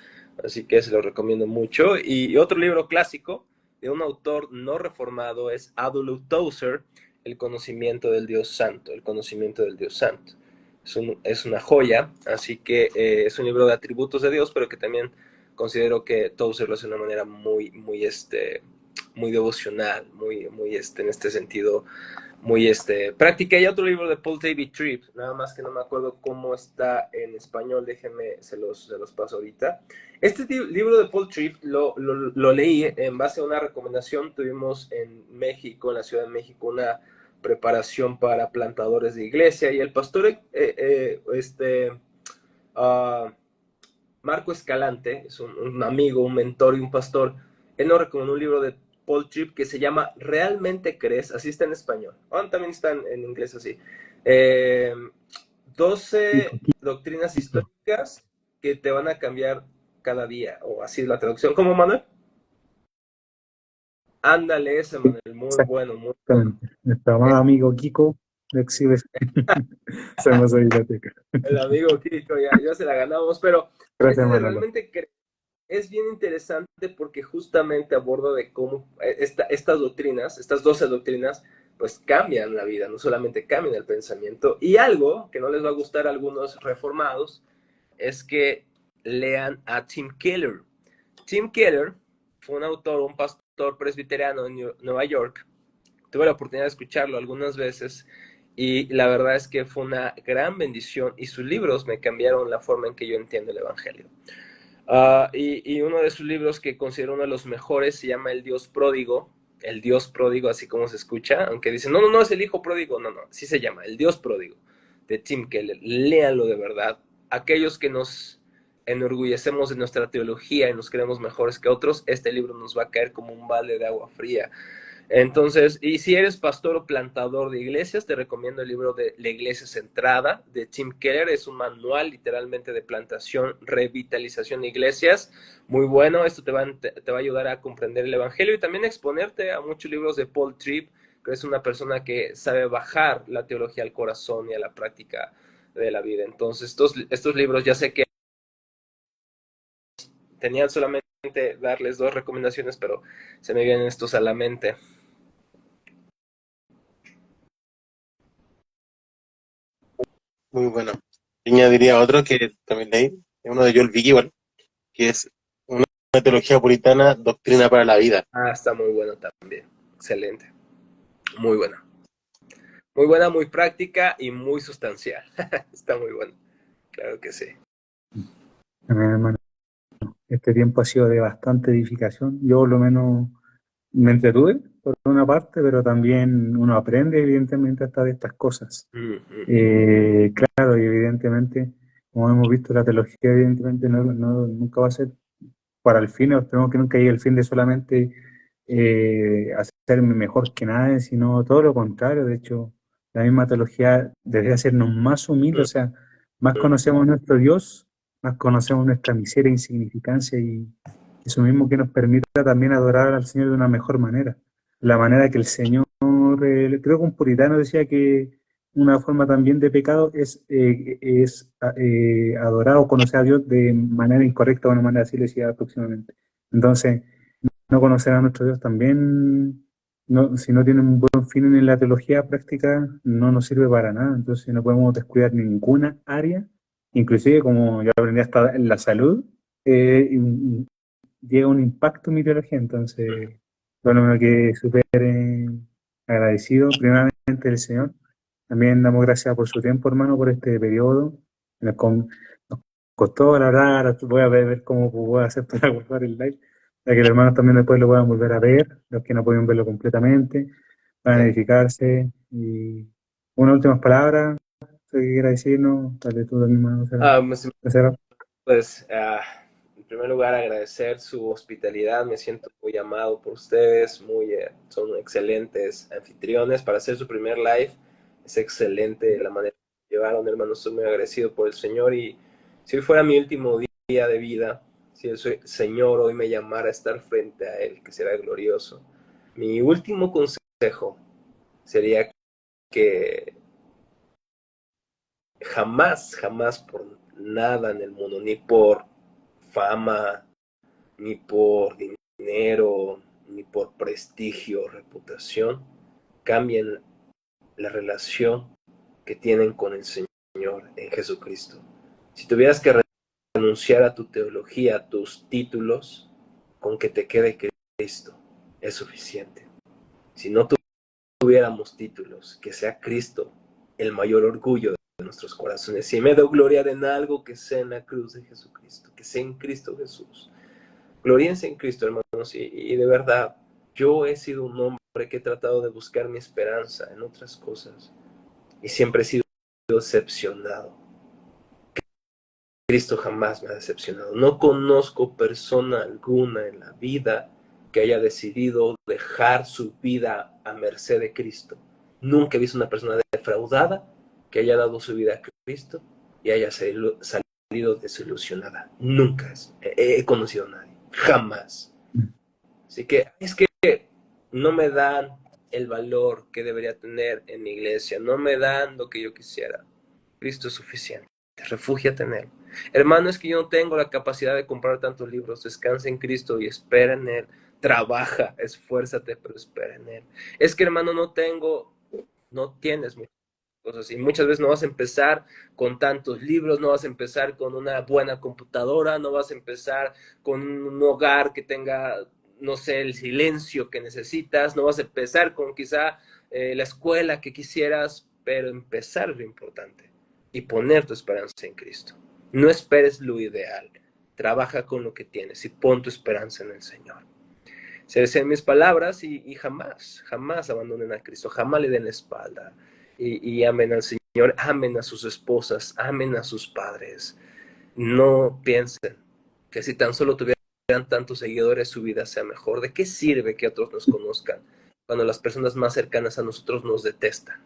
C: Así que se lo recomiendo mucho. Y otro libro clásico de un autor no reformado es Adolf Tozer, El conocimiento del Dios Santo. El conocimiento del Dios Santo. Es una joya, así que es un libro de atributos de Dios, pero que también considero que Tozer lo hace de una manera muy, muy, muy devocional, muy, muy, en este sentido, muy, práctica. Y otro libro de Paul David Tripp, nada más que no me acuerdo cómo está en español, déjenme, se los paso ahorita. Este libro de Paul Tripp lo leí en base a una recomendación. Tuvimos en México, en la Ciudad de México, una preparación para plantadores de iglesia, y el pastor Marco Escalante es un amigo, un mentor y un pastor. Él nos recomendó un libro de Paul Tripp que se llama ¿Realmente crees? Así está en español. También está en inglés así. 12 doctrinas históricas que te van a cambiar cada día, o así es la traducción. ¿Cómo, Manuel? Ándale ese, Manuel, muy bueno, muy bueno.
A: Exactamente. Nuestro amado amigo Kiko de Exhibe Somos Biblioteca.
C: El amigo Kiko, ya se la ganamos, pero
A: Gracias,
C: este
A: Manolo.
C: realmente es bien interesante porque justamente aborda de cómo estas doctrinas, estas 12 doctrinas, pues cambian la vida, no solamente cambian el pensamiento. Y algo que no les va a gustar a algunos reformados es que lean a Tim Keller. Tim Keller fue un autor, un pastor presbiteriano en Nueva York. Tuve la oportunidad de escucharlo algunas veces y la verdad es que fue una gran bendición y sus libros me cambiaron la forma en que yo entiendo el Evangelio. Y uno de sus libros que considero uno de los mejores se llama El Dios Pródigo, así como se escucha, aunque dicen, no, es el Hijo Pródigo, no, así se llama, El Dios Pródigo, de Tim Keller. Léanlo de verdad. Aquellos que nos enorgullecemos de nuestra teología y nos creemos mejores que otros, este libro nos va a caer como un balde de agua fría. Entonces, y si eres pastor o plantador de iglesias, te recomiendo el libro de La Iglesia Centrada de Tim Keller. Es un manual literalmente de plantación, revitalización de iglesias. Muy bueno, esto te va a ayudar a comprender el Evangelio y también a exponerte a muchos libros de Paul Tripp, que es una persona que sabe bajar la teología al corazón y a la práctica de la vida. Entonces, estos libros ya sé que tenían solamente darles 2 recomendaciones, pero se me vienen estos a la mente.
B: Muy bueno. Yo añadiría otro que también leí, uno de Joel Vick igual, que es una teología puritana, doctrina para la vida.
C: Está muy bueno también. Excelente. Muy buena. Muy buena, muy práctica y muy sustancial. Está muy bueno. Claro que sí.
A: Amén, hermano. Este tiempo ha sido de bastante edificación. Yo por lo menos me entretuve por una parte, pero también uno aprende evidentemente hasta de estas cosas. Claro, y evidentemente, como hemos visto, la teología evidentemente nunca va a ser para el fin, esperemos que nunca llegue el fin de solamente hacerme mejor que nadie, sino todo lo contrario. De hecho, la misma teología debe hacernos más humildes, o sea, más conocemos a nuestro Dios, más conocemos nuestra miseria e insignificancia, y eso mismo que nos permita también adorar al Señor de una mejor manera. La manera que el Señor, creo que un puritano decía que una forma también de pecado es adorar o conocer a Dios de manera incorrecta, o de una manera así, le decía aproximadamente. Entonces, no conocer a nuestro Dios también, si no tiene un buen fin en la teología práctica, no nos sirve para nada. Entonces, no podemos descuidar ninguna área, inclusive como yo aprendí hasta en la salud, llega un impacto en mi teología. Entonces, bueno, que súper agradecido primeramente del Señor. También damos gracias por su tiempo, hermano, por este periodo. Nos costó, la verdad, ahora voy a ver cómo voy a hacer para guardar el live, para que los hermanos también después lo puedan volver a ver, los que no pueden verlo completamente, para edificarse. Y unas últimas palabras, ¿qué quiera decirnos? Dale tú también, hermano.
C: Pues, en primer lugar, agradecer su hospitalidad. Me siento muy amado por ustedes. Son excelentes anfitriones. Para hacer su primer live, es excelente la manera que llevaron, hermano. Estoy muy agradecido por el Señor. Y si hoy fuera mi último día de vida, si el Señor hoy me llamara a estar frente a Él, que será glorioso, mi último consejo sería que jamás por nada en el mundo, ni por fama, ni por dinero, ni por prestigio o reputación, cambien la relación que tienen con el Señor en Jesucristo. Si tuvieras que renunciar a tu teología, a tus títulos, con que te quede Cristo, es suficiente. Si no tuviéramos títulos, que sea Cristo el mayor orgullo de nuestros corazones. Si me doy gloria en algo, que sea en la cruz de Jesucristo, que sea en Cristo Jesús. Gloriense en Cristo, hermanos, y de verdad, yo he sido un hombre que he tratado de buscar mi esperanza en otras cosas y siempre he sido decepcionado. Cristo jamás me ha decepcionado. No conozco persona alguna en la vida que haya decidido dejar su vida a merced de Cristo. Nunca he visto una persona defraudada que haya dado su vida a Cristo y haya salido desilusionada. Nunca he conocido a nadie. Jamás. Así que es que no me dan el valor que debería tener en mi iglesia, no me dan lo que yo quisiera. Cristo es suficiente, refúgiate en Él. Hermano, es que yo no tengo la capacidad de comprar tantos libros, descansa en Cristo y espera en Él. Trabaja, esfuérzate, pero espera en Él. Es que, hermano, no tienes muchas cosas y muchas veces no vas a empezar con tantos libros, no vas a empezar con una buena computadora, no vas a empezar con un hogar que tenga, no sé, el silencio que necesitas, no vas a empezar con quizá la escuela que quisieras, pero empezar es lo importante y poner tu esperanza en Cristo. No esperes lo ideal, trabaja con lo que tienes y pon tu esperanza en el Señor. Se decían mis palabras y jamás abandonen a Cristo, jamás le den la espalda y amen al Señor, amen a sus esposas, amen a sus padres. No piensen que si tan solo tuvieran tantos seguidores su vida sea mejor. ¿De qué sirve que otros nos conozcan cuando las personas más cercanas a nosotros nos detestan?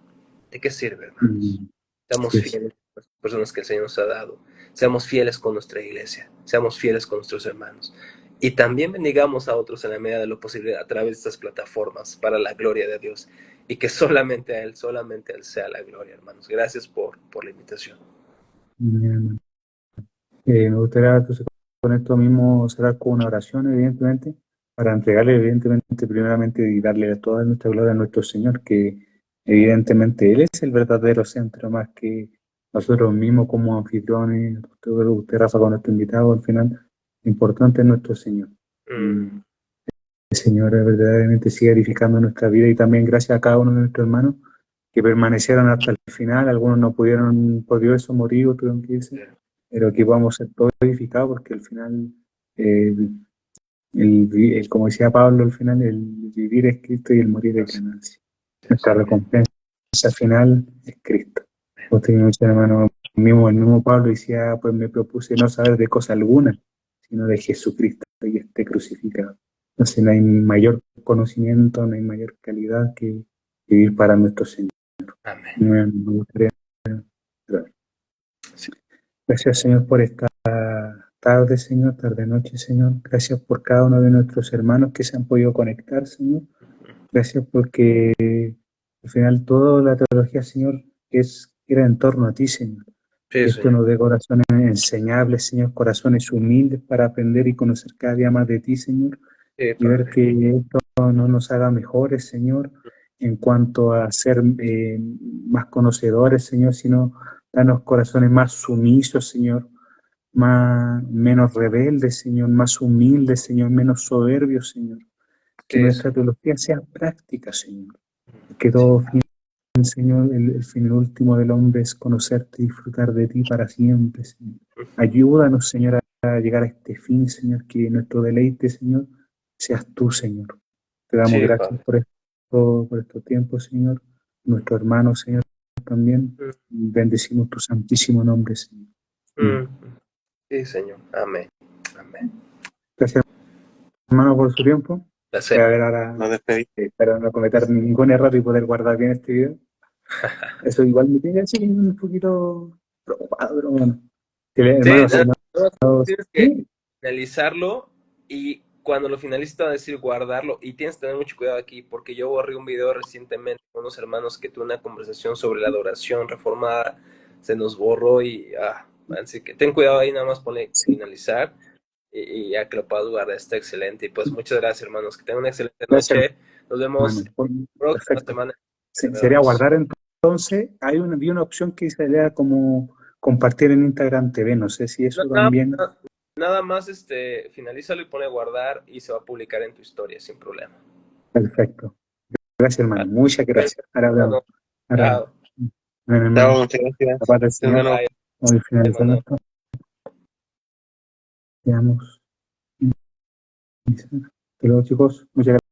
C: ¿De qué sirve, hermanos? Seamos
A: Sí,
C: fieles con las personas que el Señor nos ha dado. Seamos fieles con nuestra iglesia. Seamos fieles con nuestros hermanos. Y también bendigamos a otros en la medida de lo posible a través de estas plataformas para la gloria de Dios. Y que solamente a Él sea la gloria, hermanos. Gracias por la invitación.
A: hermano. Me gustaría entonces con esto mismo cerrar con una oración, evidentemente, para entregarle, evidentemente, primeramente y darle toda nuestra gloria a nuestro Señor, que evidentemente Él es el verdadero centro, más que nosotros mismos como anfitriones, usted Rafa, con nuestro invitado, al final, lo importante es nuestro Señor. Y el Señor verdaderamente sigue edificando nuestra vida y también gracias a cada uno de nuestros hermanos que permanecieron hasta el final. Algunos no pudieron, por diversos motivos, tuvieron que irse, pero que vamos a ser todos edificados porque al final, como decía Pablo, al final el vivir es Cristo y el morir es ganancia. Nuestra recompensa final es Cristo. Usted, hermano, el mismo Pablo decía, pues me propuse no saber de cosa alguna, sino de Jesucristo y este crucificado. Entonces no hay mayor conocimiento, no hay mayor calidad que vivir para nuestro Señor.
C: Amén.
A: Me gustaría.
C: Sí.
A: Gracias, Señor, por esta tarde, Señor, tarde-noche, Señor. Gracias por cada uno de nuestros hermanos que se han podido conectar, Señor. Gracias porque al final toda la teología, Señor, era en torno a ti, Señor.
C: Sí,
A: Que esto nos dé corazones enseñables, Señor, corazones humildes para aprender y conocer cada día más de ti, Señor.
C: sí,
A: Y ver que esto no nos haga mejores, Señor, en cuanto a ser más conocedores, Señor, sino darnos corazones más sumisos, Señor, menos rebeldes, Señor, más humildes, Señor, menos soberbios, Señor. Que nuestra teología sea práctica, Señor. Que todo fin, Señor, el fin último del hombre es conocerte y disfrutar de ti para siempre, Señor. Ayúdanos, Señor, a llegar a este fin, Señor, que nuestro deleite, Señor, seas tú, Señor. Te damos gracias por estos tiempos, Señor. Nuestro hermano, Señor, también. Bendecimos tu santísimo nombre, Señor.
C: Sí, Señor. Amén. Amén.
A: Gracias, hermano, por su tiempo.
C: Gracias.
A: A ver, ahora, espero no cometer ningún error y poder guardar bien este video. Eso igual me tiene así un poquito preocupado, pero bueno. Hermano,
C: tienes que finalizarlo y cuando lo finalices te van a decir guardarlo y tienes que tener mucho cuidado aquí porque yo borré un video recientemente con unos hermanos que tuve una conversación sobre la adoración reformada, se nos borró y así que ten cuidado ahí, nada más ponle finalizar y ya que lo puedas guardar, está excelente. Y pues muchas gracias, hermanos, que tengan una excelente noche. Nos vemos la próxima semana.
A: Sí, sería guardar entonces. Vi una opción que sería como compartir en Instagram TV, no sé si eso también.
C: Nada más finalízalo y pone guardar y se va a publicar en tu historia sin problema.
A: Perfecto. Gracias, hermano. Muchas gracias. Ahora hablamos.
C: Chao.
A: Hermano,
B: muchas gracias.
A: Capaz del Señor. Hoy finalizando esto. Veamos. Hasta luego, chicos. Muchas gracias.